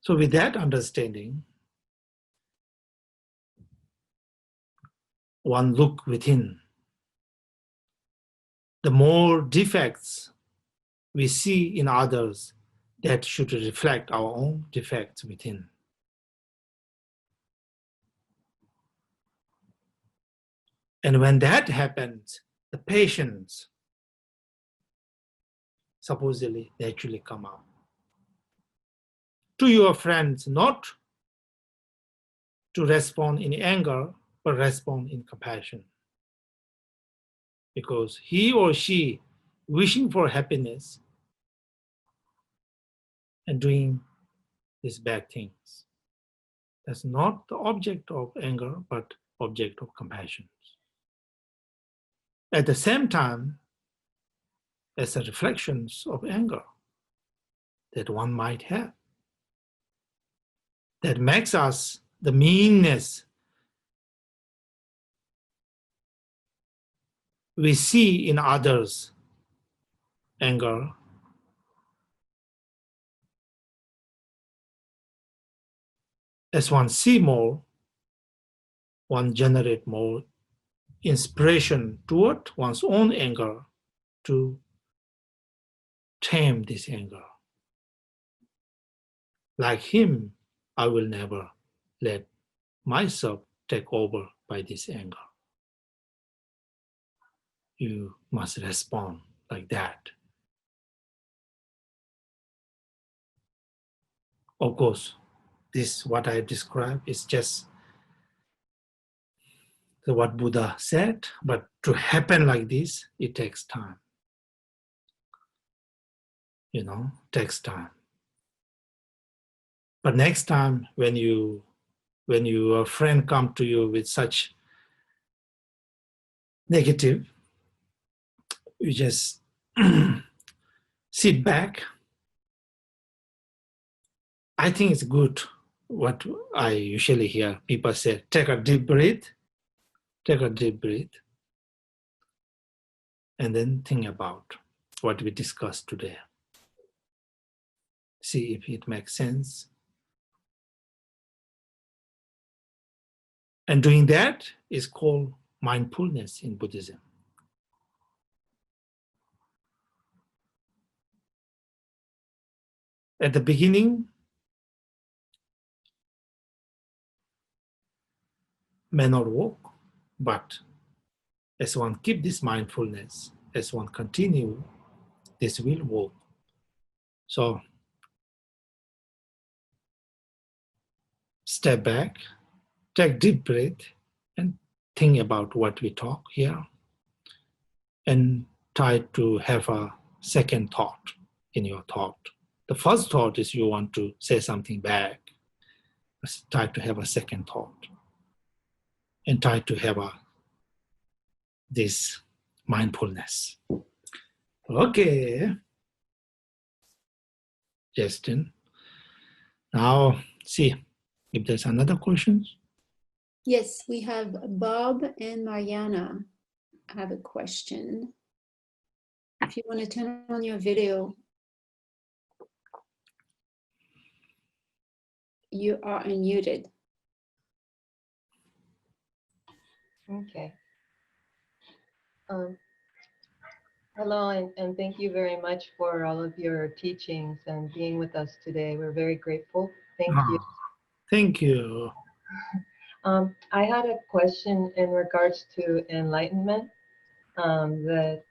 So with that understanding, one look within. The more defects we see in others, that should reflect our own defects within. And when that happens, the patience supposedly naturally come out. To your friends, not to respond in anger, but respond in compassion. Because he or she wishing for happiness and doing these bad things. That's not the object of anger, but object of compassion. At the same time, as a reflections of anger that one might have, that makes us the meanness we see in others, anger, as one see more, one generate more inspiration toward one's own anger to tame this anger. Like him, I will never let myself take over by this anger. You must respond like that. Of course, this what I describe is just what Buddha said, but to happen like this, it takes time. Takes time. But next time when your friend come to you with such negative, you just sit back. I think it's good what I usually hear people say, take a deep breath, and then think about what we discussed today. See if it makes sense. And doing that is called mindfulness in Buddhism. At the beginning, may not work, but as one keep this mindfulness, as one continue, this will work. So step back, take deep breath, and think about what we talk here, and try to have a second thought in your thought. The first thought is you want to say something bad. Try to have a second thought, and try to have this mindfulness. Okay, Justin. Now, see if there's another question. Yes, we have Bob and Mariana have a question. If you want to turn on your video, you are unmuted. Okay. Hello, and thank you very much for all of your teachings and being with us today. We're very grateful. Thank you. Thank you. I had a question in regards to enlightenment, that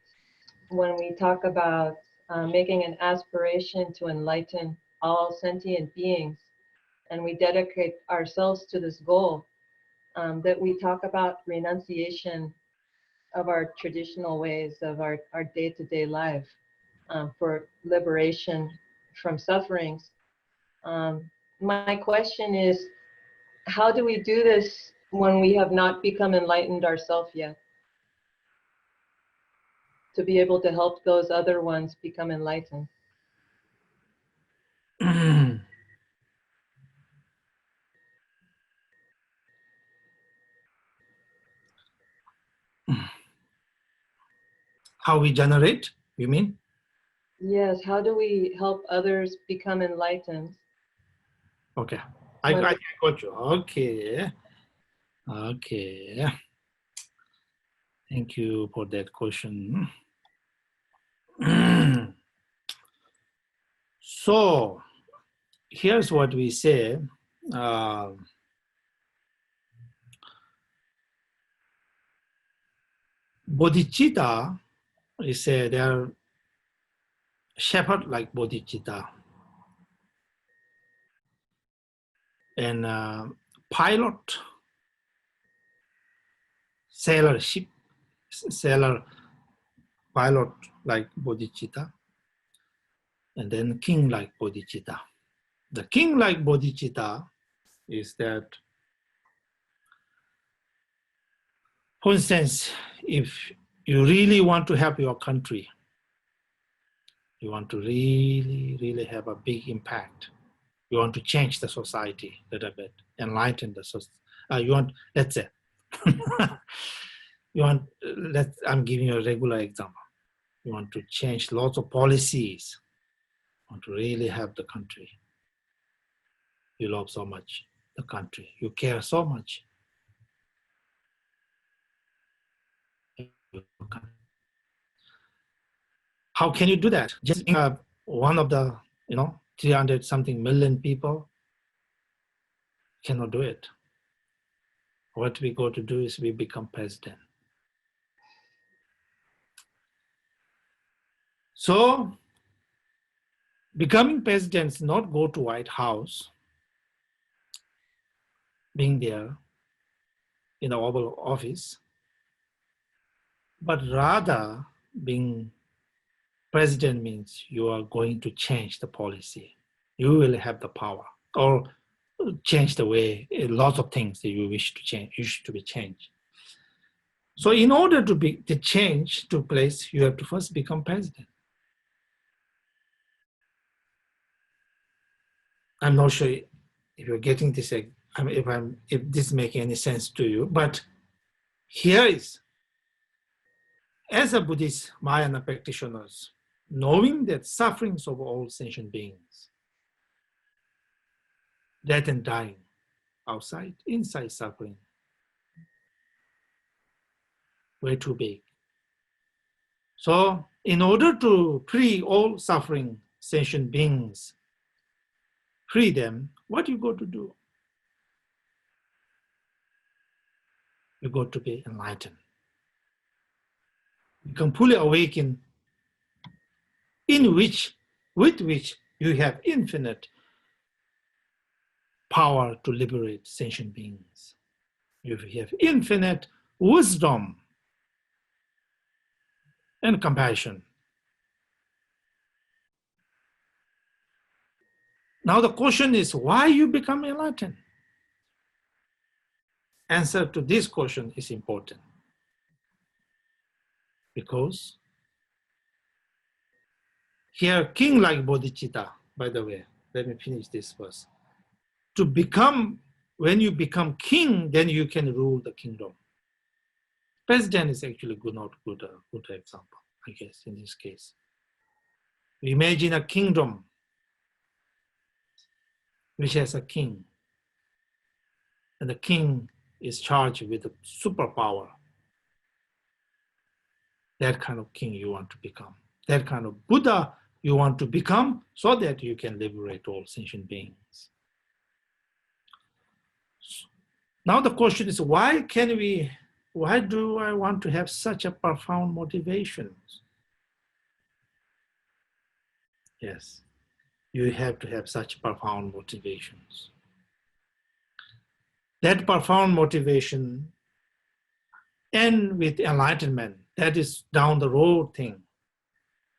when we talk about making an aspiration to enlighten all sentient beings, and we dedicate ourselves to this goal, that we talk about renunciation of our traditional ways of our day-to-day life, for liberation from sufferings. My question is, how do we do this when we have not become enlightened ourselves yet? To be able to help those other ones become enlightened. How we generate, you mean? Yes, how do we help others become enlightened? Okay, I got you. Okay, okay. Thank you for that question. So, here's what we say. Bodhicitta, we say they are shepherd like bodhicitta. And pilot, sailor ship, sailor pilot like bodhicitta. And then king like bodhicitta. The king like bodhicitta is that, for instance, if you really want to help your country, you want to really have a big impact. You want to change the society a little bit, enlighten the society. You want, let's say, I'm giving you a regular example. You want to change lots of policies. You want to really help the country. You love so much the country. You care so much. How can you do that? Just one of the 300 something million people cannot do it. What we go to do is we become president. So becoming president is not go to White House, being there in the Oval Office, but rather being president means you are going to change the policy. You will have the power or change the way, a lot of things that you wish to change, to be changed. So in order to the change to place, you have to first become president. I'm not sure if you're getting this, if this is making any sense to you, but here is, as a Buddhist Mahayana practitioners, knowing that sufferings of all sentient beings, death and dying, outside, inside suffering, way too big. So in order to free all suffering sentient beings, free them, what you got to do? You got to be enlightened. Become fully awakened, with which you have infinite power to liberate sentient beings. You have infinite wisdom and compassion. Now the question is, why you become enlightened? Answer to this question is important. Because here, king like bodhicitta, by the way, let me finish this verse. To become, when you become king, then you can rule the kingdom. President is actually not good example. I guess, in this case. Imagine a kingdom which has a king, and the king is charged with a superpower. That kind of king you want to become. That kind of Buddha you want to become so that you can liberate all sentient beings. Now the question is, why do I want to have such a profound motivation? Yes, you have to have such profound motivations. That profound motivation end with enlightenment. That is down the road thing.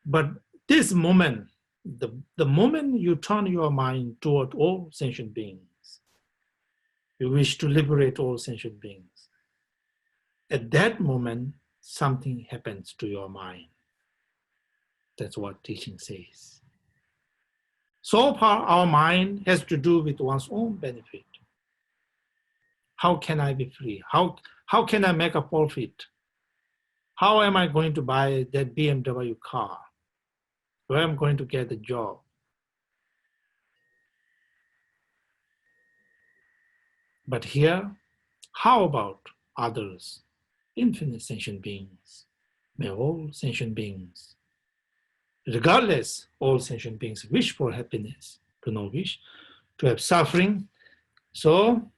But this moment, the moment you turn your mind toward all sentient beings, you wish to liberate all sentient beings. At that moment, something happens to your mind. That's what teaching says. So far, our mind has to do with one's own benefit. How can I be free? How can I make a profit? How am I going to buy that BMW car? Where am I going to get a job? But here, how about others? Infinite sentient beings. May all sentient beings, regardless, all sentient beings wish for happiness, do not wish to have suffering. So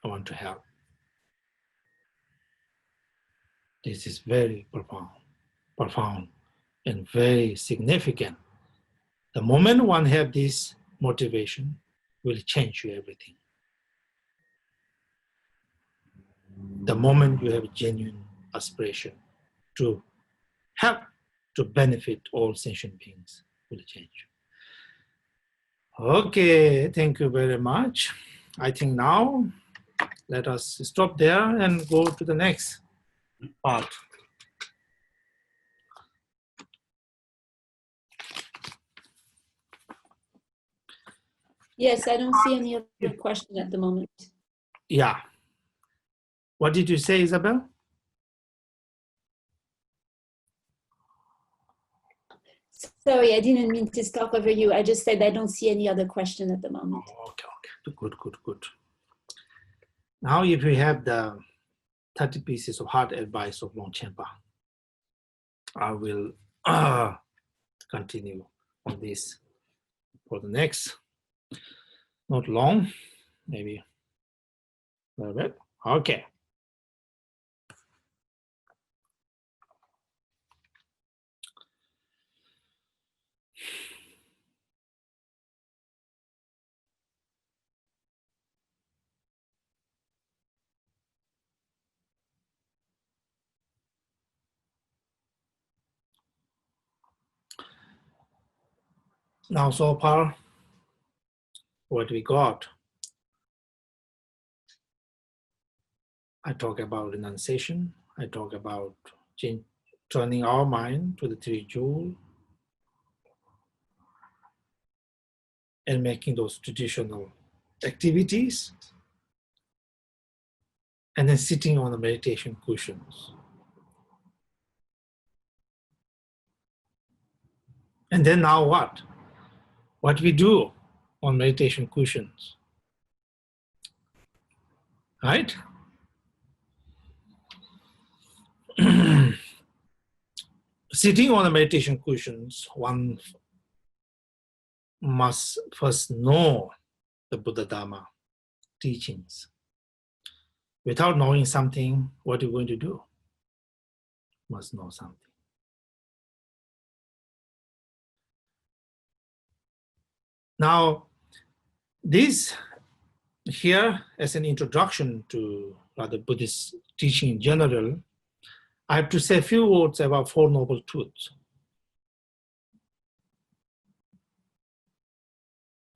I want to help. This is very profound and very significant. The moment one has this motivation, will change you everything. The moment you have genuine aspiration to help, to benefit all sentient beings, will change you. Okay, thank you very much. I think now let us stop there and go to the next part. Yes, I don't see any other question at the moment. Yeah. What did you say, Isabel? Sorry, I didn't mean to talk over you. I just said I don't see any other question at the moment. Okay. Good. Now, if we have the 30 pieces of hard advice of Longchenpa, I will continue on this for the next, not long, maybe a little bit. Okay. Now, so far, what we got, I talk about renunciation, I talk about turning our mind to the three jewels and making those traditional activities, and then sitting on the meditation cushions. And then now what? What we do on meditation cushions, right? Sitting on the meditation cushions, one must first know the Buddha Dharma teachings. Without knowing something, what are you going to do? Must know something. Now, this here as an introduction to the Buddhist teaching in general, I have to say a few words about Four Noble Truths.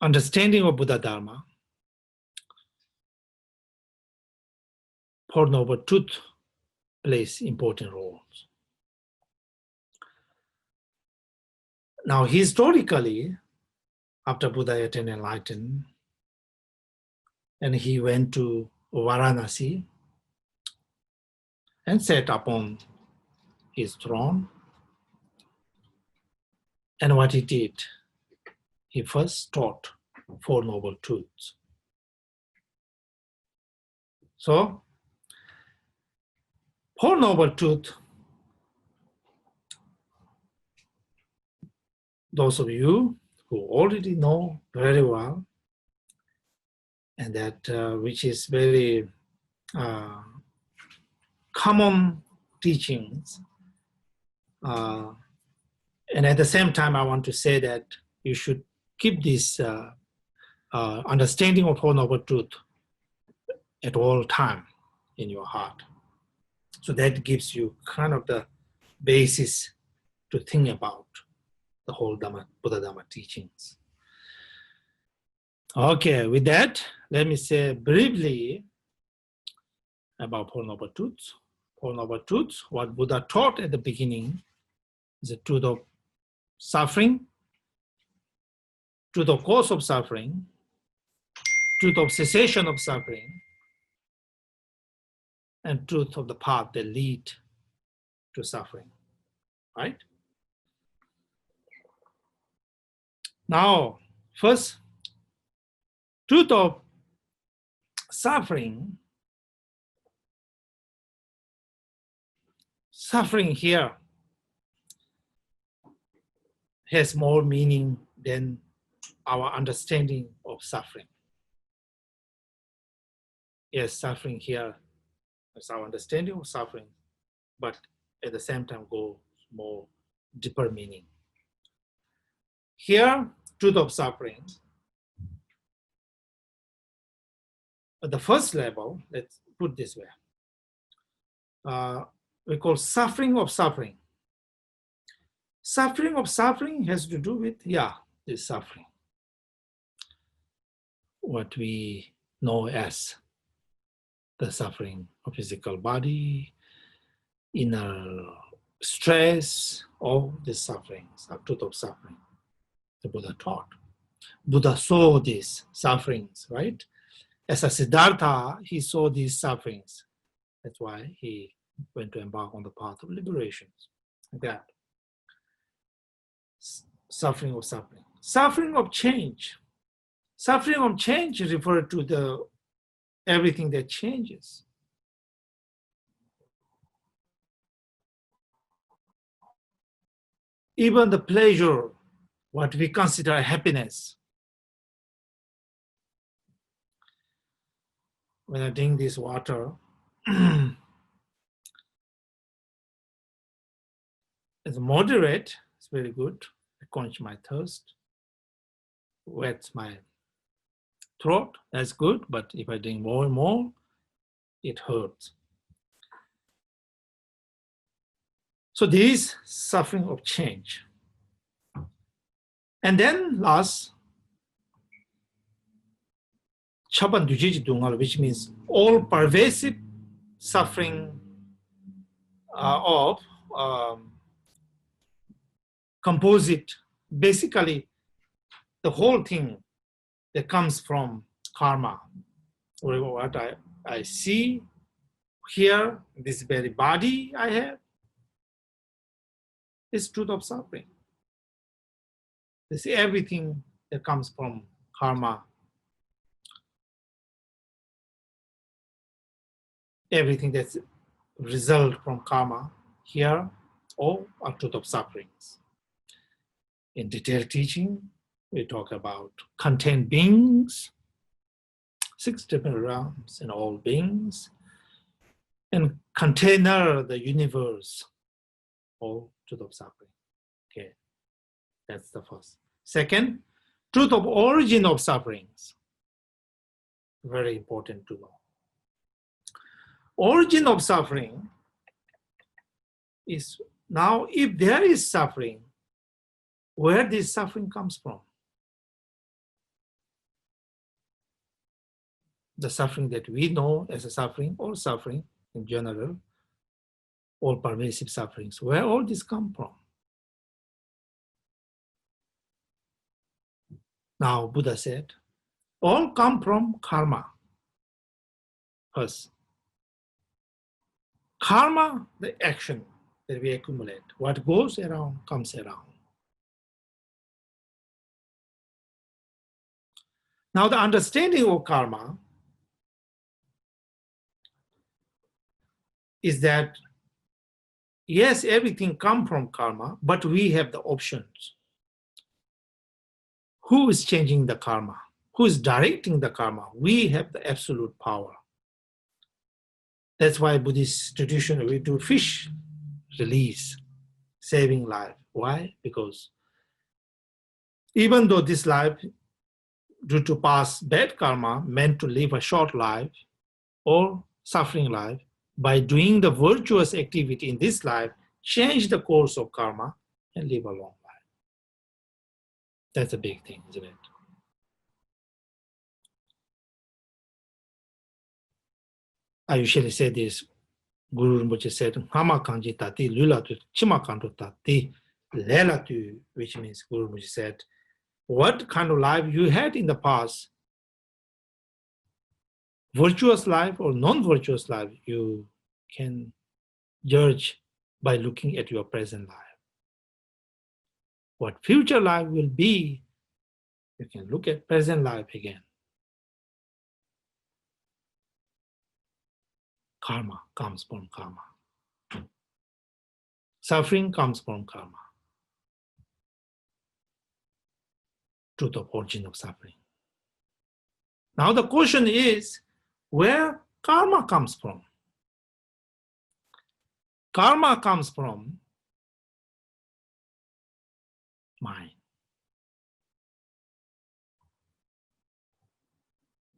Understanding of Buddha Dharma, Four Noble Truths plays important roles. Now, historically, after Buddha attained enlightenment, and he went to Varanasi and sat upon his throne. And what he did, he first taught Four Noble Truths. So, Four Noble Truths, those of you who already know very well, and that which is very common teachings. And at the same time, I want to say that you should keep this understanding of Four Noble Truth at all time in your heart. So that gives you kind of the basis to think about the whole Buddha Dharma teachings. Okay, with that, let me say briefly about Four Noble Truths. Four Noble Truths, what Buddha taught at the beginning, is the truth of suffering, truth of cause of suffering, truth of cessation of suffering, and truth of the path that lead to suffering, right? Now, first, truth of suffering. Suffering here has more meaning than our understanding of suffering. Yes, suffering here is our understanding of suffering, but at the same time goes more deeper meaning. Here, truth of suffering. At the first level, let's put it this way. We call suffering of suffering. Suffering of suffering has to do with, this suffering. What we know as the suffering of physical body, inner stress, all these sufferings are truth of suffering. The Buddha taught. Buddha saw these sufferings, right? As a Siddhartha, he saw these sufferings. That's why he went to embark on the path of liberation. Like that. Suffering of suffering. Suffering of change. Suffering of change refers to the everything that changes. Even the pleasure, what we consider happiness. When I drink this water, it's moderate, it's very good. I quench my thirst, wets my throat, that's good, but if I drink more and more, it hurts. So this is suffering of change. And then last, Chaban Dujiji Dungal, which means all pervasive suffering of composite, basically the whole thing that comes from karma. What I see here, this very body I have, is truth of suffering. You see everything that comes from karma, everything that's result from karma here, all are truth of sufferings. In detailed teaching, we talk about content beings, 6 different realms in all beings, and container, the universe, all truth of suffering. Okay, that's the first. Second, truth of origin of sufferings. Very important to know. Origin of suffering is now, if there is suffering, where this suffering comes from? The suffering that we know as a suffering, or suffering in general, all pervasive sufferings, where all this come from? Now, Buddha said, all come from karma. First, karma, the action. that we accumulate. What goes around comes around. Now the understanding of karma is that, yes, everything comes from karma, but we have the options. Who is changing the karma? Who is directing the karma? We have the absolute power. That's why Buddhist tradition, we do fish release, saving life. Why? Because even though this life, due to past bad karma, meant to live a short life or suffering life, by doing the virtuous activity in this life, change the course of karma and live a long life. That's a big thing, isn't it? I usually say this. Guru Rinpoche said, Hama kanji tati, lula tu, chima kanto tati, lela tu, which means Guru Rinpoche said, what kind of life you had in the past, virtuous life or non-virtuous life, you can judge by looking at your present life. What future life will be, you can look at present life again. Karma comes from karma. Suffering comes from karma. Truth of origin of suffering. Now the question is, where karma comes from? Karma comes from mind.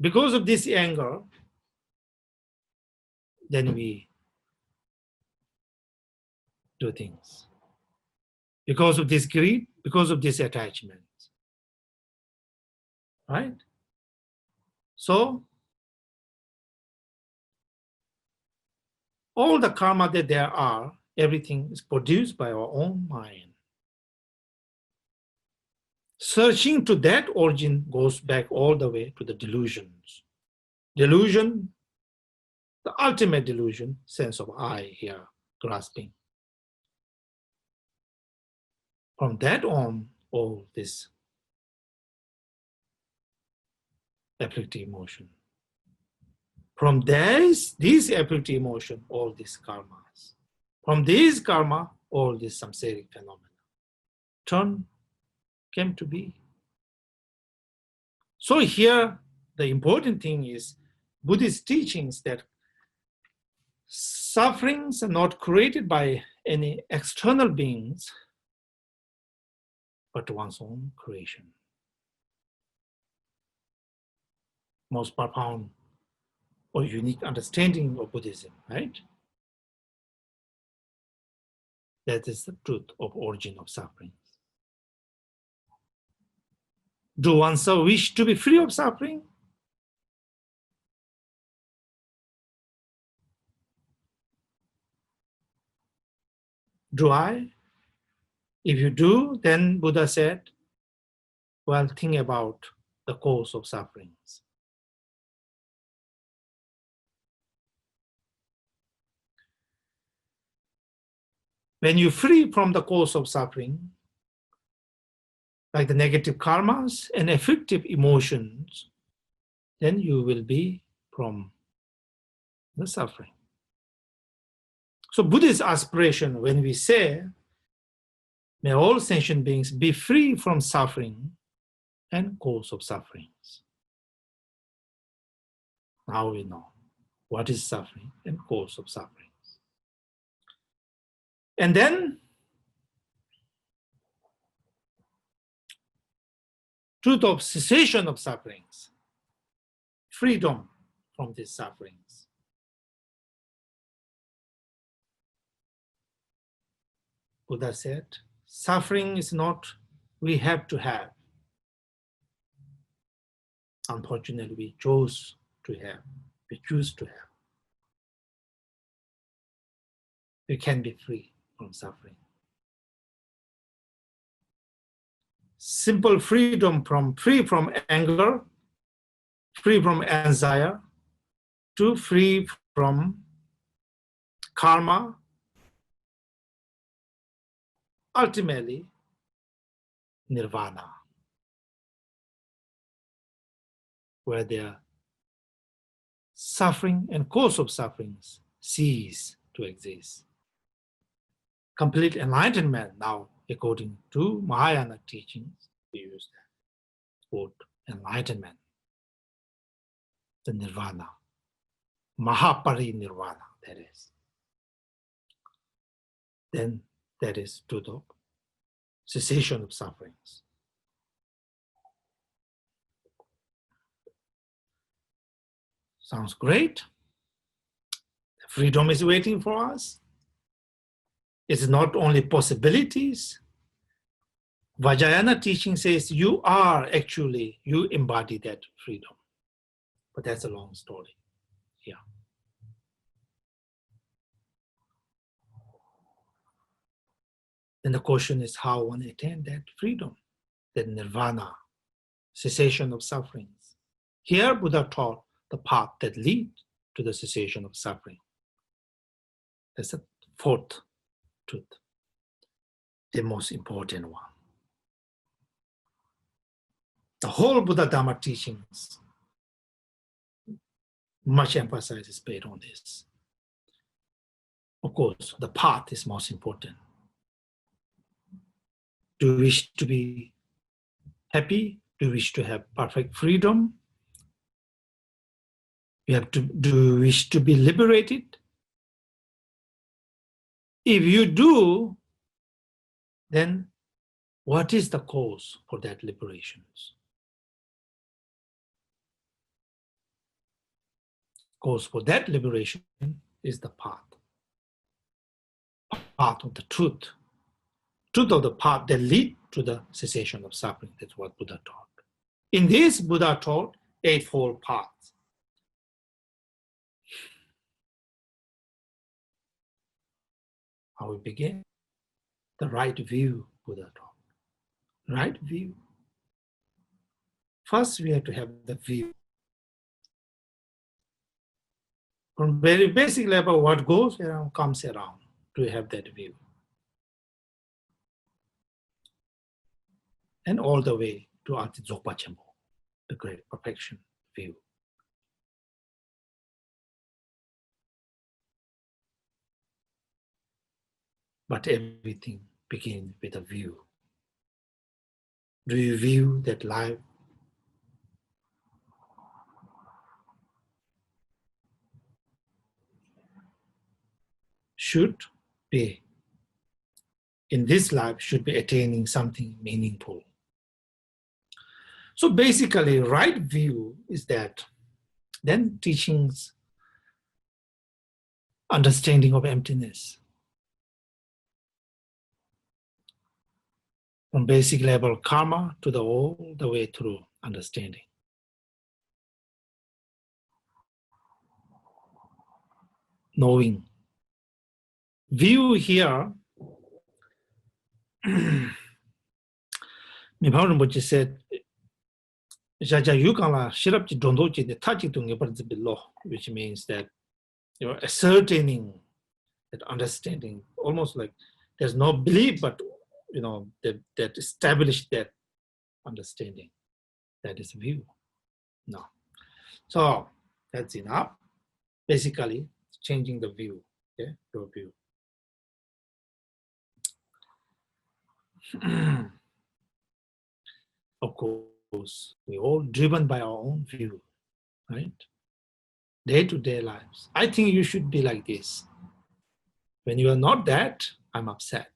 Because of this anger, then we do things. Because of this greed, because of this attachment. Right? So, all the karma that there are, everything is produced by our own mind. Searching to that origin goes back all the way to the delusions. Delusion, the ultimate delusion, sense of I here, grasping. From that on, all this afflictive emotion. From this afflictive emotion, all these karmas. From these karma, all these samsaric phenomena came to be. So here, the important thing is Buddhist teachings that sufferings are not created by any external beings, but one's own creation. Most profound or unique understanding of Buddhism, right? That is the truth of origin of suffering. Do one so wish to be free of suffering? Do I? If you do, then Buddha said, well, think about the cause of sufferings. When you free from the cause of suffering, like the negative karmas and afflictive emotions, then you will be from the suffering. So Buddhist aspiration, when we say, may all sentient beings be free from suffering and cause of sufferings. Now we know what is suffering and cause of sufferings. And then, truth of cessation of sufferings, freedom from these sufferings. Buddha said, suffering is not we have to have. Unfortunately, we chose to have, we choose to have. We can be free from suffering. Simple freedom from free from anger, free from anxiety, to free from karma, ultimately nirvana, where their suffering and cause of sufferings cease to exist. Complete enlightenment now, according to Mahayana teachings, we use that word enlightenment, the nirvana, mahaparinirvana, that is. Then that is to the cessation of sufferings. Sounds great. Freedom is waiting for us. It's not only possibilities. Vajrayana teaching says you embody that freedom. But that's a long story. Yeah. Then the question is how one attain that freedom, that nirvana, cessation of sufferings. Here Buddha taught the path that leads to the cessation of suffering. That's the fourth truth, the most important one. The whole Buddha Dharma teachings, much emphasis is paid on this. Of course, the path is most important. Do you wish to be happy? Do you wish to have perfect freedom? Do you wish to be liberated? If you do, then what is the cause for that liberation? Cause for that liberation is the path of the truth of the path that lead to the cessation of suffering. That's what Buddha taught. In this, Buddha taught eightfold paths. How we begin? The right view, Buddha taught. Right view. First, we have to have the view. From very basic level, what goes around comes around to have that view. And all the way to Ati Dzogpa Chenpo, the great perfection view. But everything begins with a view. Do you view that life should be, in this life, should be attaining something meaningful? So basically, right view is that then teachings, understanding of emptiness. From basic level karma to all the way through understanding. Knowing. View here, Rinpoche said, which means that you're ascertaining that understanding, almost like there's no belief, but that established that understanding. That is view. No. So that's enough. Basically, changing the view, okay, your view. Of course, we're all driven by our own view, right? Day-to-day lives. I think you should be like this. When you are not that, I'm upset.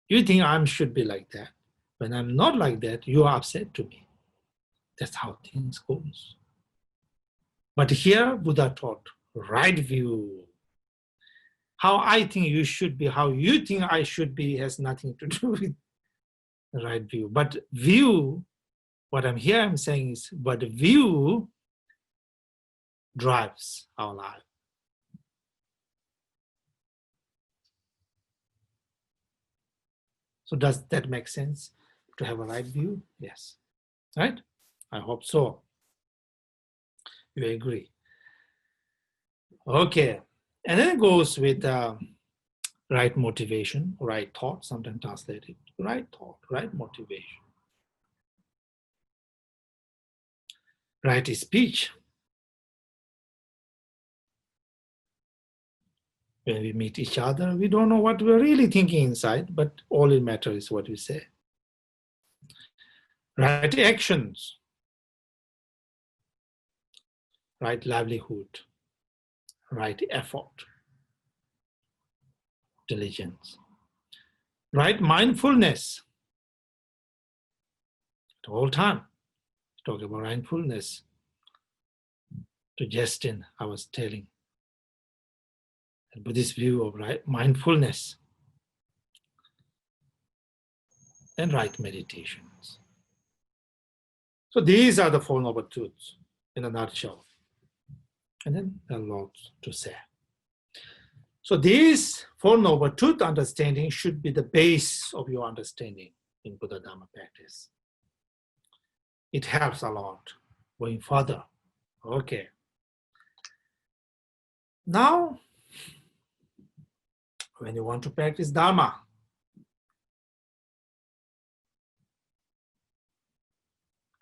You think I should be like that. When I'm not like that, you are upset to me. That's how things goes. But here, Buddha taught right view. How I think you should be, how you think I should be has nothing to do with the right view. But view, what I'm saying is, but view drives our life. So does that make sense to have a right view? Yes. Right? I hope so. You agree? Okay. And then it goes with right motivation, right thought, sometimes translated, right thought, right motivation, right speech. When we meet each other, we don't know what we're really thinking inside, but all it matters is what we say. Right actions, right livelihood, right effort, diligence, right mindfulness. The whole time, talk about mindfulness. To Justin, I was telling the Buddhist view of right mindfulness and right meditations. So these are the Four Noble Truths in a nutshell. And then there are lots to say. So these Four Noble Truth understanding should be the base of your understanding in Buddha Dharma practice. It helps a lot going further. Okay. Now, when you want to practice Dharma,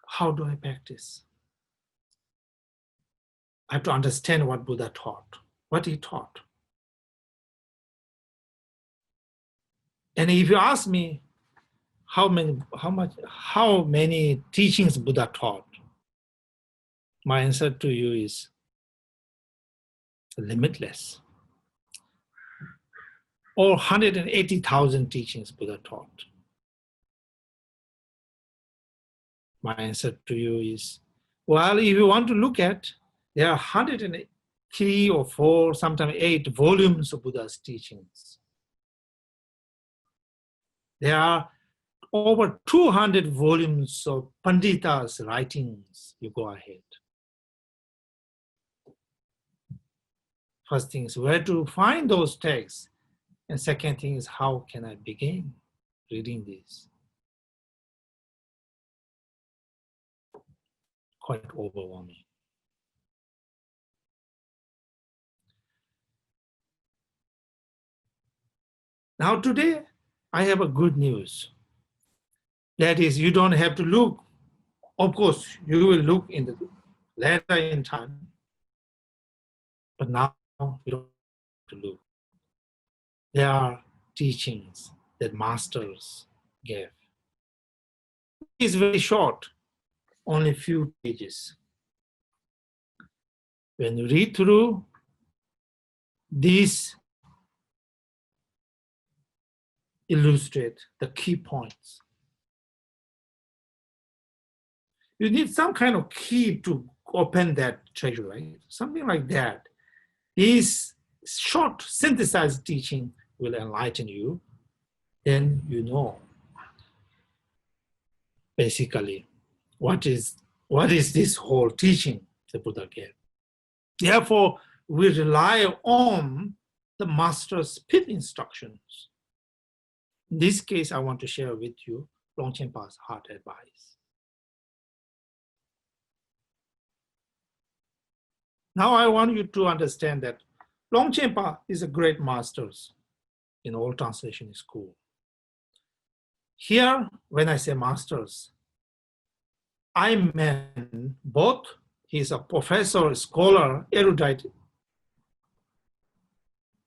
how do I practice? I have to understand what Buddha taught, what he taught. And if you ask me how many teachings Buddha taught, my answer to you is limitless. Or 180,000 teachings Buddha taught. My answer to you is, well, if you want to look at, there are 103 or 4, sometimes 8 volumes of Buddha's teachings. There are over 200 volumes of Pandita's writings. You go ahead. First thing is where to find those texts. And second thing is how can I begin reading this? Quite overwhelming. Now today, I have a good news. That is, you don't have to look. Of course, you will look in the later in time, but now you don't have to look. There are teachings that masters gave. It's very short, only a few pages. When you read through these, illustrate the key points. You need some kind of key to open that treasure, right? Something like that. These short synthesized teaching will enlighten you. Then you know basically what is this whole teaching the Buddha gave. Therefore, we rely on the master's pit instructions. In this case, I want to share with you Longchen Pa's heart advice. Now I want you to understand that Longchen Pa is a great master in all translation school. Here, when I say masters, I mean both he's a professor, scholar, erudite,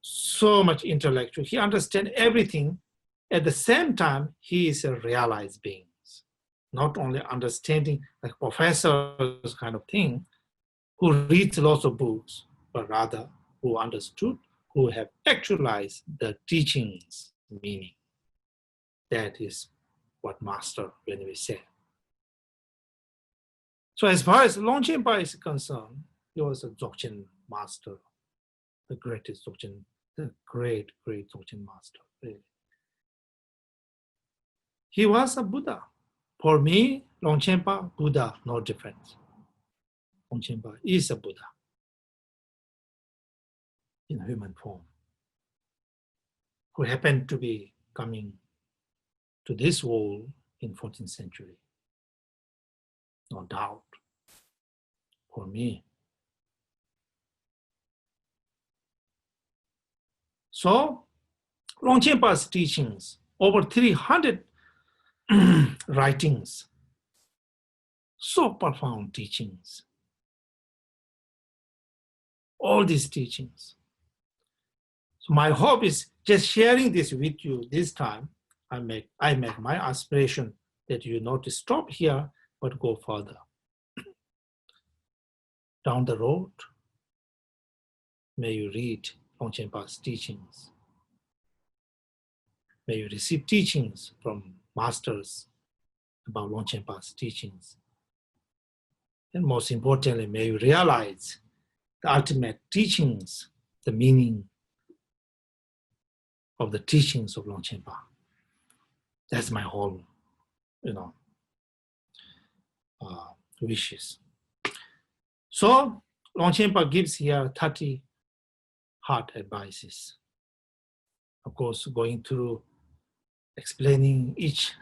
so much intellectual. He understands everything. At the same time, he is a realized being. Not only understanding like professors kind of thing, who reads lots of books, but rather who understood, who have actualized the teachings meaning. That is what master when we say. So as far as Longchen Pa is concerned, he was a Dzogchen master, the greatest Dzogchen, the great Dzogchen master, really. He was a Buddha. For me, Longchen Pa, Buddha, no difference. Longchen Pa is a Buddha in human form, who happened to be coming to this world in 14th century. No doubt, for me. So, Longchenpa's teachings, over 300 writings, so profound teachings. All these teachings. So my hope is just sharing this with you this time. I make my aspiration that you not to stop here, but go further. Down the road, may you read Longchenpa's teachings. May you receive teachings from masters about Longchenpa's teachings. And most importantly, may you realize the ultimate teachings, the meaning of the teachings of Longchenpa. That's my whole, wishes. So Longchenpa gives here 30 heart advices. Of course, going through explaining each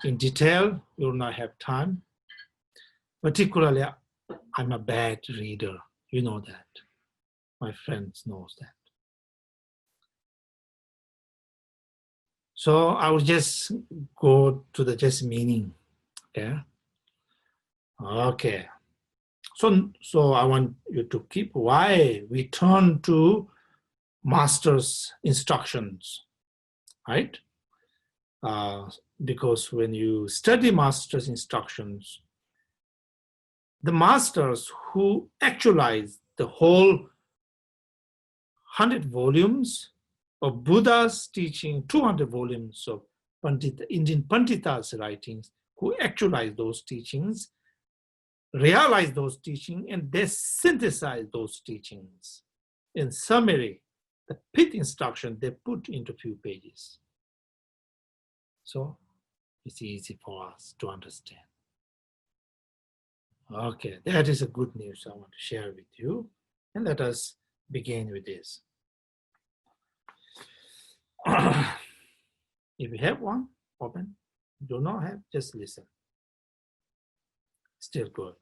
in detail, we will not have time. Particularly, I'm a bad reader. You know that. My friends knows that. So I will just go to the just meaning. Okay. So I want you to keep why we turn to master's instructions, right? Because when you study master's instructions, the masters who actualize the whole 100 volumes of Buddha's teaching, 200 volumes of Indian Pandita's writings, who actualize those teachings, realize those teachings, and they synthesize those teachings. In summary, the pith instruction they put into few pages. So it's easy for us to understand. Okay, that is a good news I want to share with you. And let us begin with this. If you have one, open. Do not have, just listen. Still good.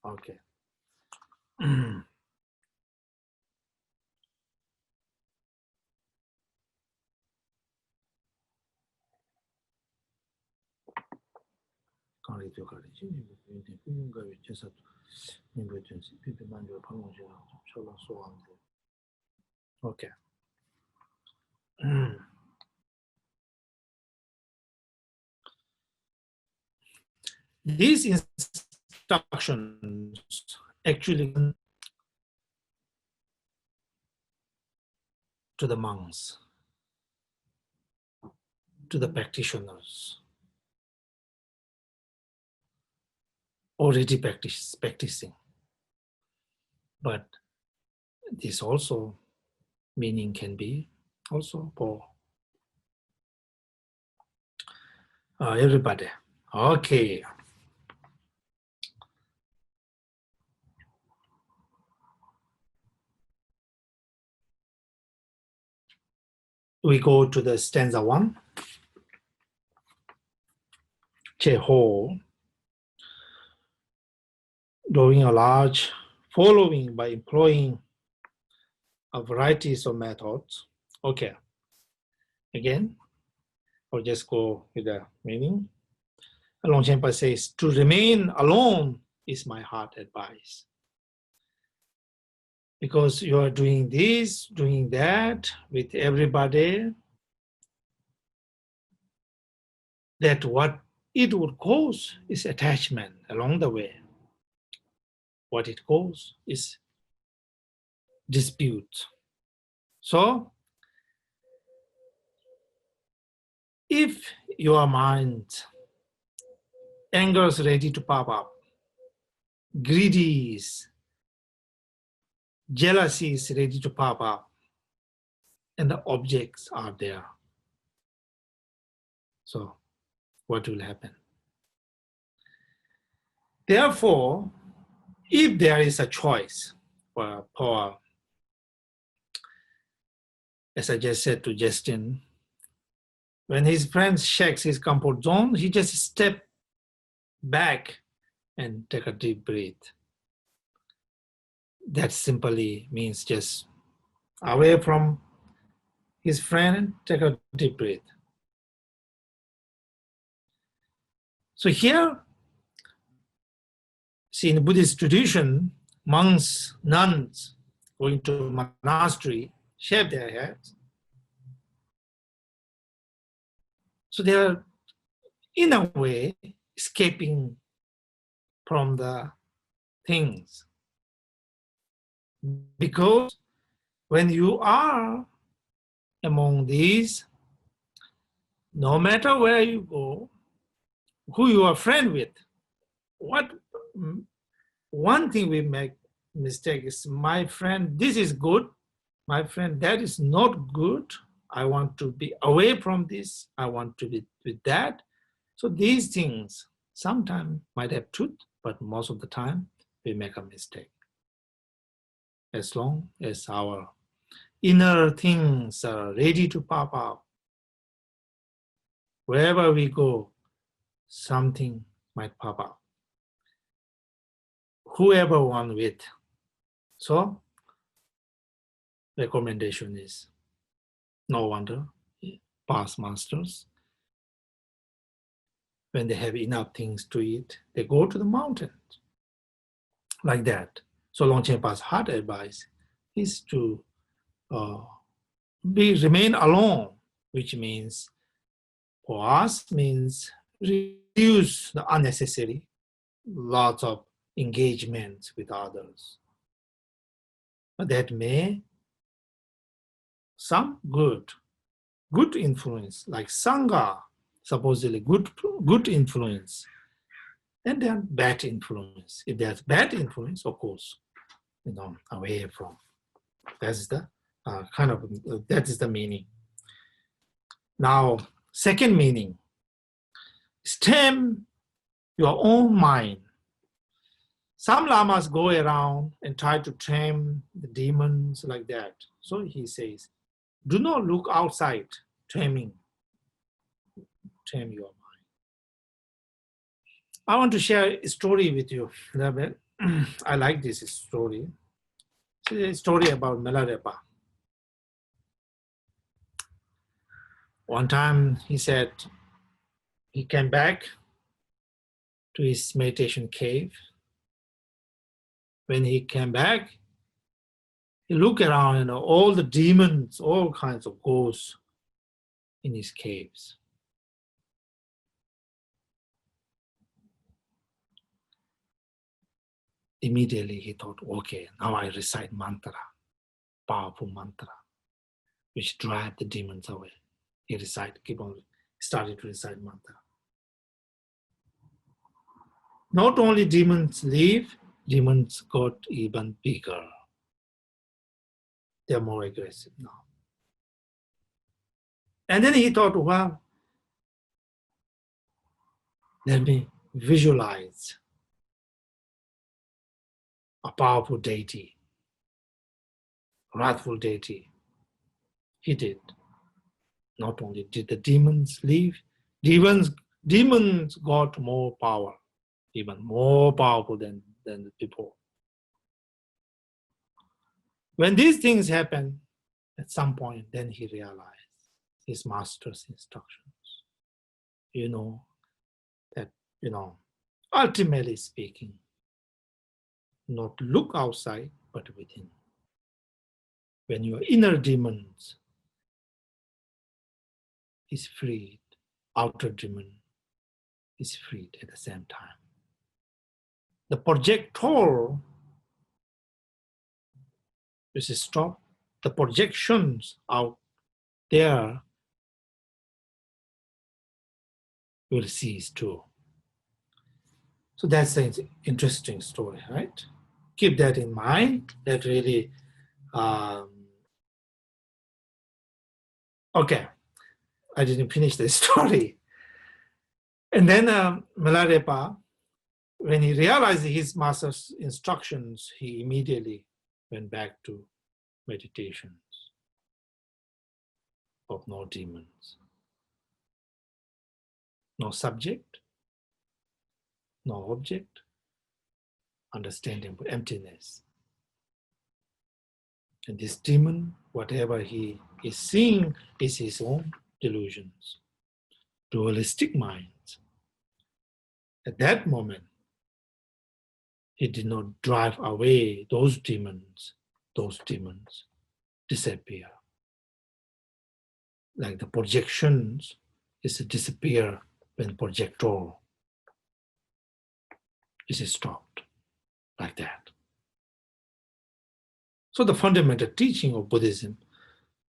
Okay. Okay. These instructions actually to the monks, to the practitioners, already practicing. But this also meaning can be also for everybody. Okay. We go to the stanza 1. Cheho, drawing a large following by employing a varieties of methods. Okay. Again, or just go with the meaning. Longchenpa says, to remain alone is my heart advice. Because you are doing this, doing that with everybody, that what it would cause is attachment along the way. What it causes is dispute. So, if your mind, anger is ready to pop up, greedy is, jealousy is ready to pop up, and the objects are there. So, what will happen? Therefore, if there is a choice for as I just said to Justin, when his friend shakes his comfort zone, he just step back and take a deep breath. That simply means just away from his friend, take a deep breath. So here, see, in the Buddhist tradition, monks, nuns going to monastery, shave their heads. So they are, in a way, escaping from the things. Because when you are among these, no matter where you go, who you are friend with, one thing we make mistake is, my friend, this is good. My friend, that is not good. I want to be away from this. I want to be with that. So these things sometimes might have truth, but most of the time we make a mistake. As long as our inner things are ready to pop out, wherever we go, something might pop out. Whoever one with. So recommendation is, no wonder past masters, when they have enough things to eat, they go to the mountains like that. So Longchenpa's hard advice is to remain alone, which means for us means reduce the unnecessary lots of engagements with others. But that may some good influence, like Sangha, supposedly good influence, and then bad influence. If there's bad influence, of course, away from. That's the that is the meaning. Now, second meaning, stem your own mind. Some lamas go around and try to tame the demons like that. So he says, do not look outside, tame your mind. I want to share a story with you. I like this story. It's a story about Milarepa. One time he said he came back to his meditation cave. When he came back, he looked around and all the demons, all kinds of ghosts in his caves. Immediately he thought, okay, now I recite mantra, powerful mantra, which drive the demons away. He started to recite mantra. Not only demons leave, demons got even bigger. They're more aggressive now. And then he thought, well, let me visualize a powerful deity, wrathful deity. He did. Not only did the demons leave, demons got more power, even more powerful than before. When these things happen, at some point, then he realized his master's instructions. That, ultimately speaking, not look outside, but within. When your inner demons is freed, outer demon is freed at the same time. The projector is stopped. The projections out there will cease too. So that's an interesting story, right? Keep that in mind. That really, okay, I didn't finish the story. And then Milarepa, when he realized his master's instructions, he immediately went back to meditations of no demons, no subject, no object, understanding of emptiness. And this demon, whatever he is seeing, is his own delusions, dualistic minds. At that moment, he did not drive away those demons disappear. Like the projections is to disappear when projector is stopped, like that. So the fundamental teaching of Buddhism,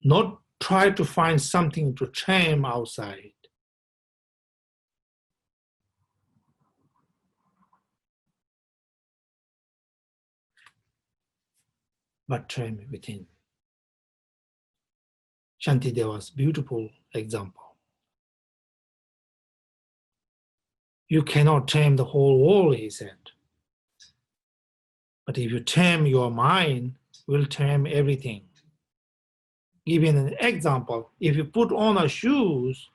not try to find something to tame outside, but tame within. Shantideva's beautiful example. You cannot tame the whole world, he said. But if you tame your mind, will tame everything. Giving an example, if you put on a shoes,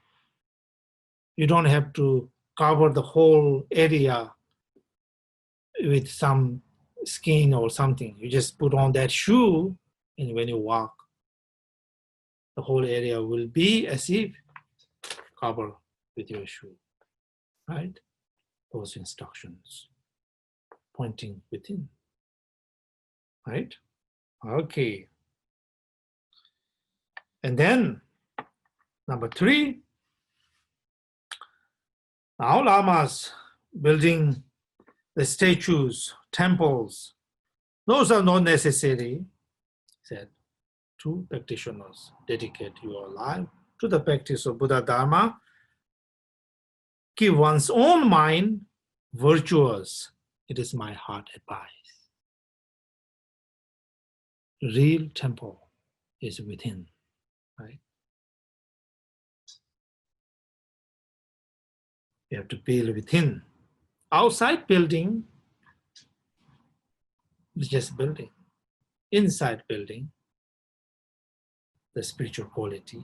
you don't have to cover the whole area with some skin or something. You just put on that shoe, and when you walk, the whole area will be as if covered with your shoe, right? Those instructions pointing within, right? Okay. And then number 3, now lamas building the statues, temples, those are not necessary, said. True practitioners dedicate your life to the practice of Buddha Dharma. Keep one's own mind virtuous. It is my heart advice. Real temple is within, right? You have to build within. Outside building is just building. Inside building, the spiritual qualities,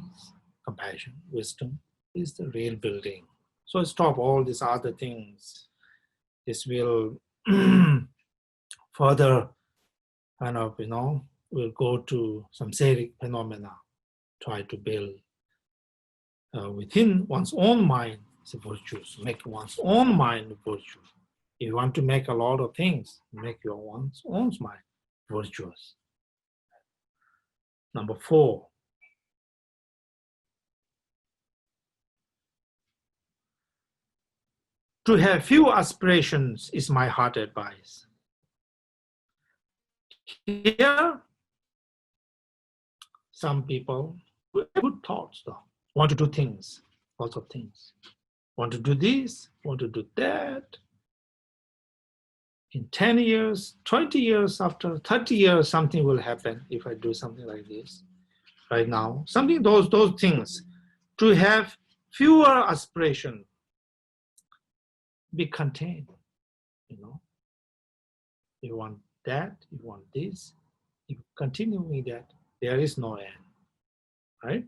compassion, wisdom is the real building. So stop all these other things. This will further kind of, will go to samsaric phenomena, try to build within one's own mind virtues, make one's own mind virtuous. If you want to make a lot of things, make your one's own mind virtuous. Number 4, to have few aspirations is my heart advice. Here, some people with good thoughts though, want to do things, lots of things. Want to do this, want to do that. In 10 years, 20 years, after 30 years, something will happen if I do something like this. Right now, something, those things. To have fewer aspirations, be contained, You want that, you want this, you continue with that, there is no end, right?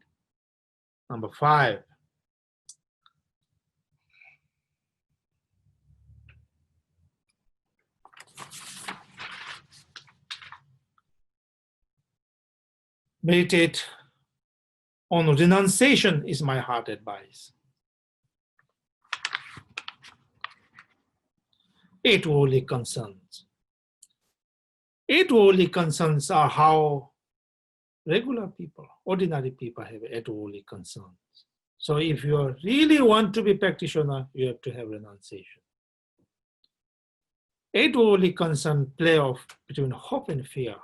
Number 5, meditate on renunciation is my heart advice. 8 worldly concerns. 8 worldly concerns are how regular people, ordinary people have 8 worldly concerns. So if you really want to be practitioner, you have to have renunciation. 8 worldly concerns play off between hope and fear.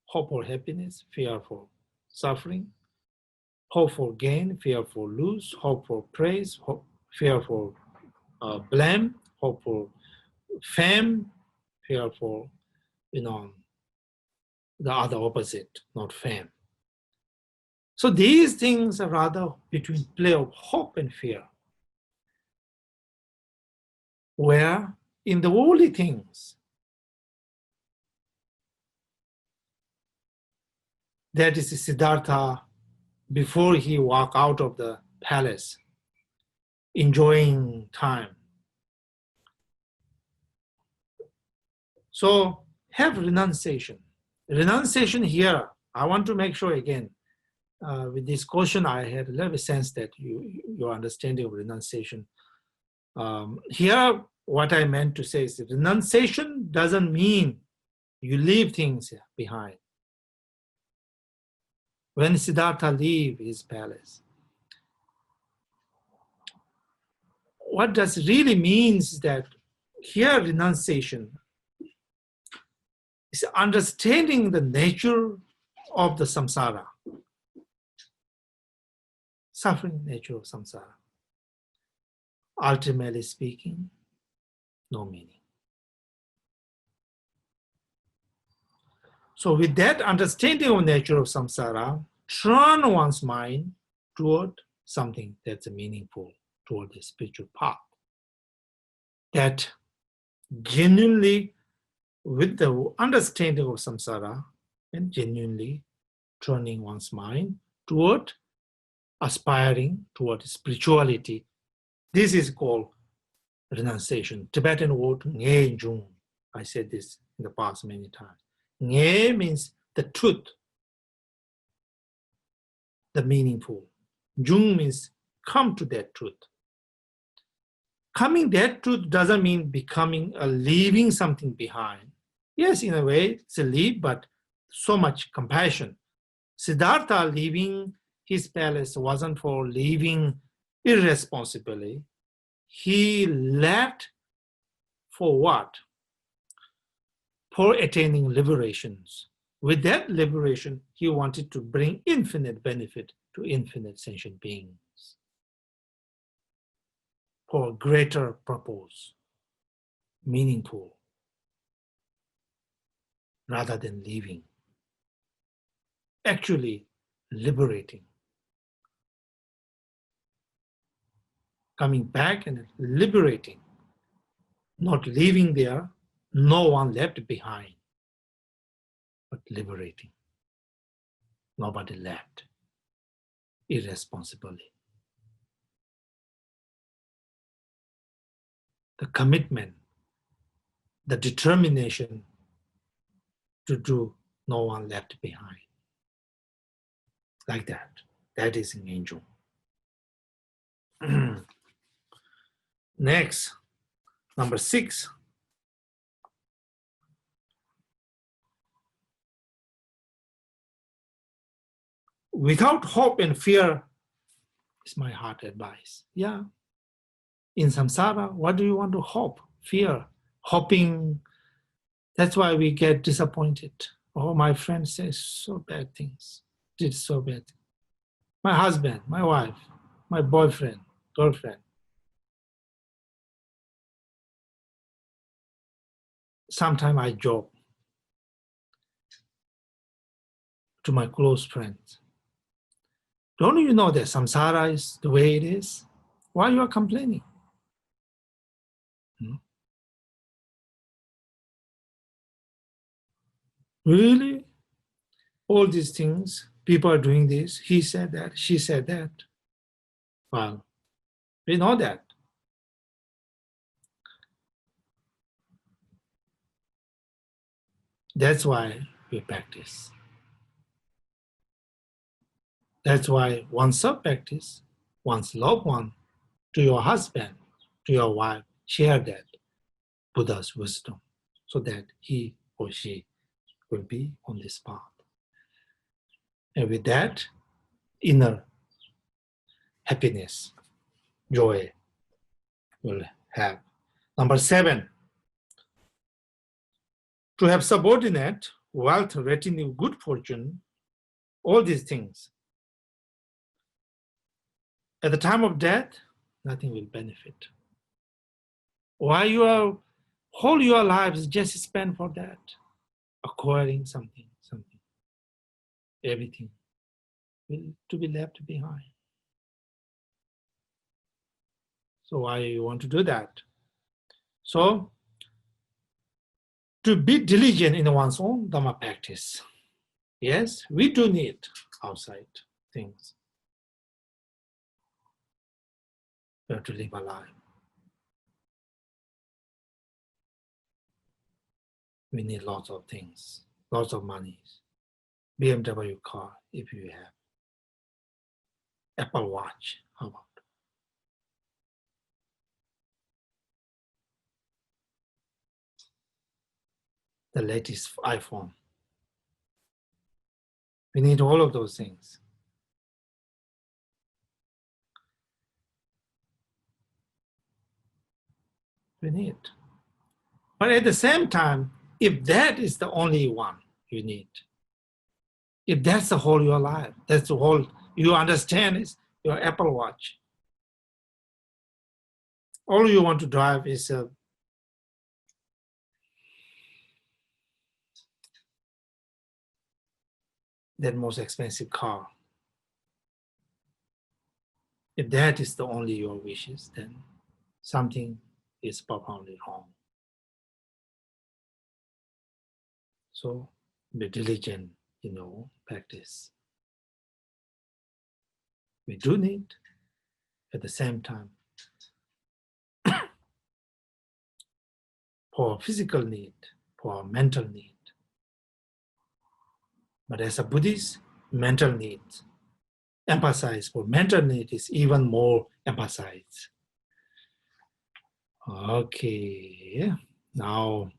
Hope for happiness, fear for suffering, hope for gain, fear for lose, hope for praise, fear for blame, hope for fame, fear for, the other opposite, not fame. So these things are rather between play of hope and fear. Where in the worldly things, that is Siddhartha before he walked out of the palace, enjoying time. So have renunciation. Renunciation here, I want to make sure again, with this question, I had a little sense that your understanding of renunciation. Here, what I meant to say is that renunciation doesn't mean you leave things behind. When Siddhartha leave his palace, what does really means is that here renunciation is understanding the nature of the samsara, suffering nature of samsara. Ultimately speaking, no meaning. So with that understanding of nature of samsara, turn one's mind toward something that's meaningful, toward the spiritual path. That genuinely, with the understanding of samsara, and genuinely turning one's mind toward aspiring toward spirituality. This is called renunciation. Tibetan word nge jung. I said this in the past many times. Nge means the truth, the meaningful. Jung means come to that truth. Coming that truth doesn't mean becoming a leaving something behind. Yes, in a way, it's a leave, but so much compassion. Siddhartha leaving his palace wasn't for leaving irresponsibly. He left for what? For attaining liberations. With that liberation, he wanted to bring infinite benefit to infinite sentient beings for a greater purpose, meaningful, rather than leaving. Actually liberating. Coming back and liberating, not leaving there, no one left behind, but liberating. Nobody left irresponsibly. The commitment, the determination to do, no one left behind. Like that. That is an angel. Next, number 6. Without hope and fear is my heart advice. Yeah. In samsara, what do you want to hope? Fear. Hoping. That's why we get disappointed. Oh, my friend says so bad things. Did so bad. My husband, my wife, my boyfriend, girlfriend. Sometimes I joke to my close friends. Don't you know that samsara is the way it is? Why you are complaining? Really? All these things, people are doing this. He said that, she said that. Well, we know that. That's why we practice. That's why one's self-practice, one's loved one, to your husband, to your wife, share that Buddha's wisdom so that he or she will be on this path. And with that, inner happiness, joy will have. Number 7, to have subordinate, wealth, retinue, good fortune, all these things. At the time of death, nothing will benefit. Why you are whole your lives just spent for that, acquiring something, everything will to be left behind. So why you want to do that? So to be diligent in one's own Dharma practice. Yes, we do need outside things. We have to live a life. We need lots of things. lots of money, BMW car if you have, Apple Watch, how about? The latest iPhone. We need all of those things. We need. But at the same time, if that is the only one you need, if that's the whole your life, that's the whole you understand is your Apple Watch. All you want to drive is that most expensive car. If that is the only your wishes, then something is profoundly wrong. So be diligent in your practice. We do need, at the same time, for physical need, for mental need. But as a Buddhist, mental need, emphasize for mental need is even more emphasized. Okay, now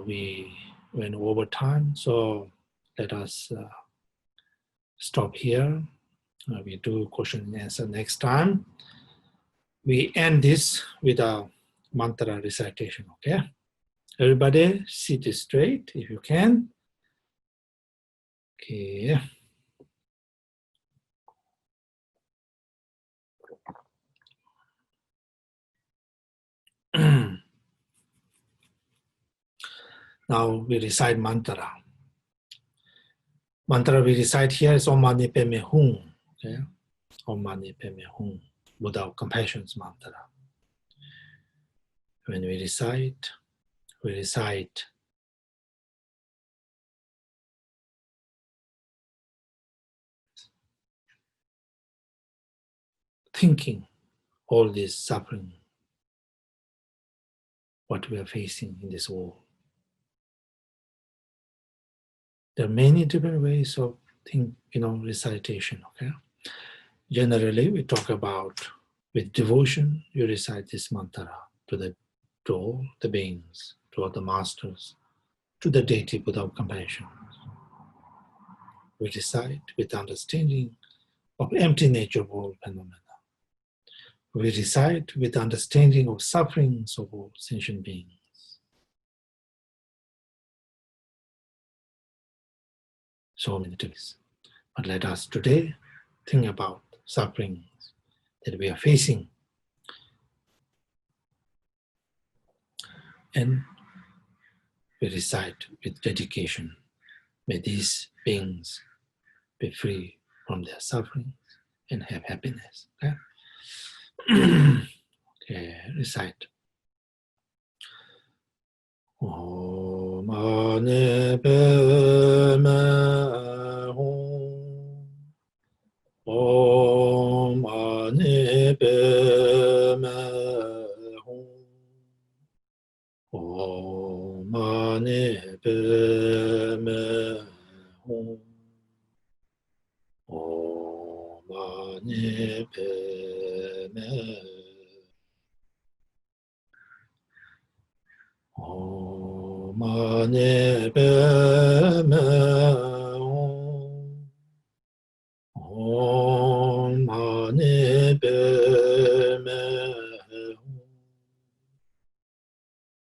we went over time, so let us stop here. We do question and answer next time. We end this with a mantra recitation, okay? Everybody sit straight if you can. Okay. Now we recite mantra. Mantra we recite here is Om Mani Padme Hum. Okay? Om Mani Padme Hum, Buddha of Compassion's mantra. When we recite thinking all this suffering, what we are facing in this world. There are many different ways of recitation, okay? Generally, we talk about with devotion, you recite this mantra to all the beings, to all the masters, to the deity Buddha of compassion. We recite with understanding of empty nature of all phenomena. We recite with understanding of sufferings of all sentient beings. So many things. But let us today think about sufferings that we are facing. And we recite with dedication. May these beings be free from their sufferings and have happiness. Okay? Okay, recite. Om Mani Padme Hum. Om Mani Padme Hum. Om Mani Padme Hum. Om Mani Padme Om Mani Padme Hum. Om Mani Padme Hum.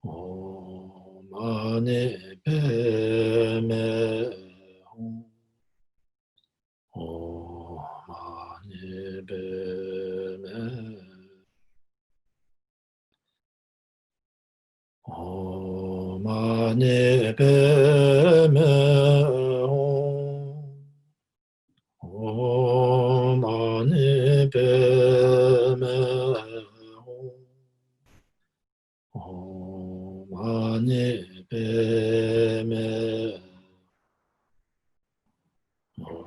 Om Mani Padme Hum. Om Mani Padme Om Mani Padme Hum. Om Mani Padme Hum. Om Mani Padme Hum.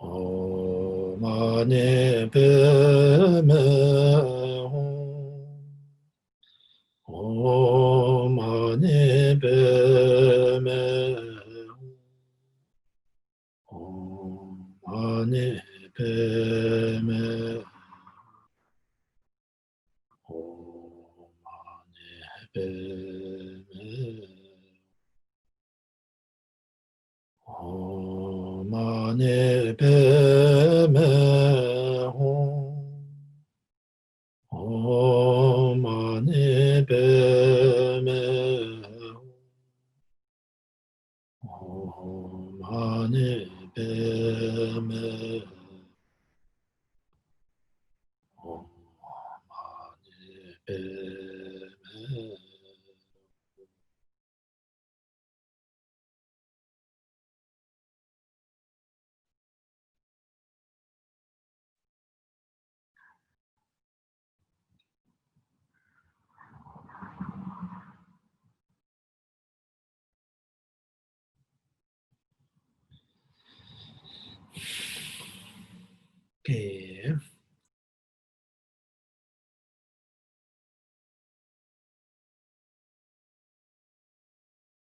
Om mane peme Om mane peme Om mane peme Om mane peme Om mane peme Om mane peme Om mane peme Om mane peme Okay.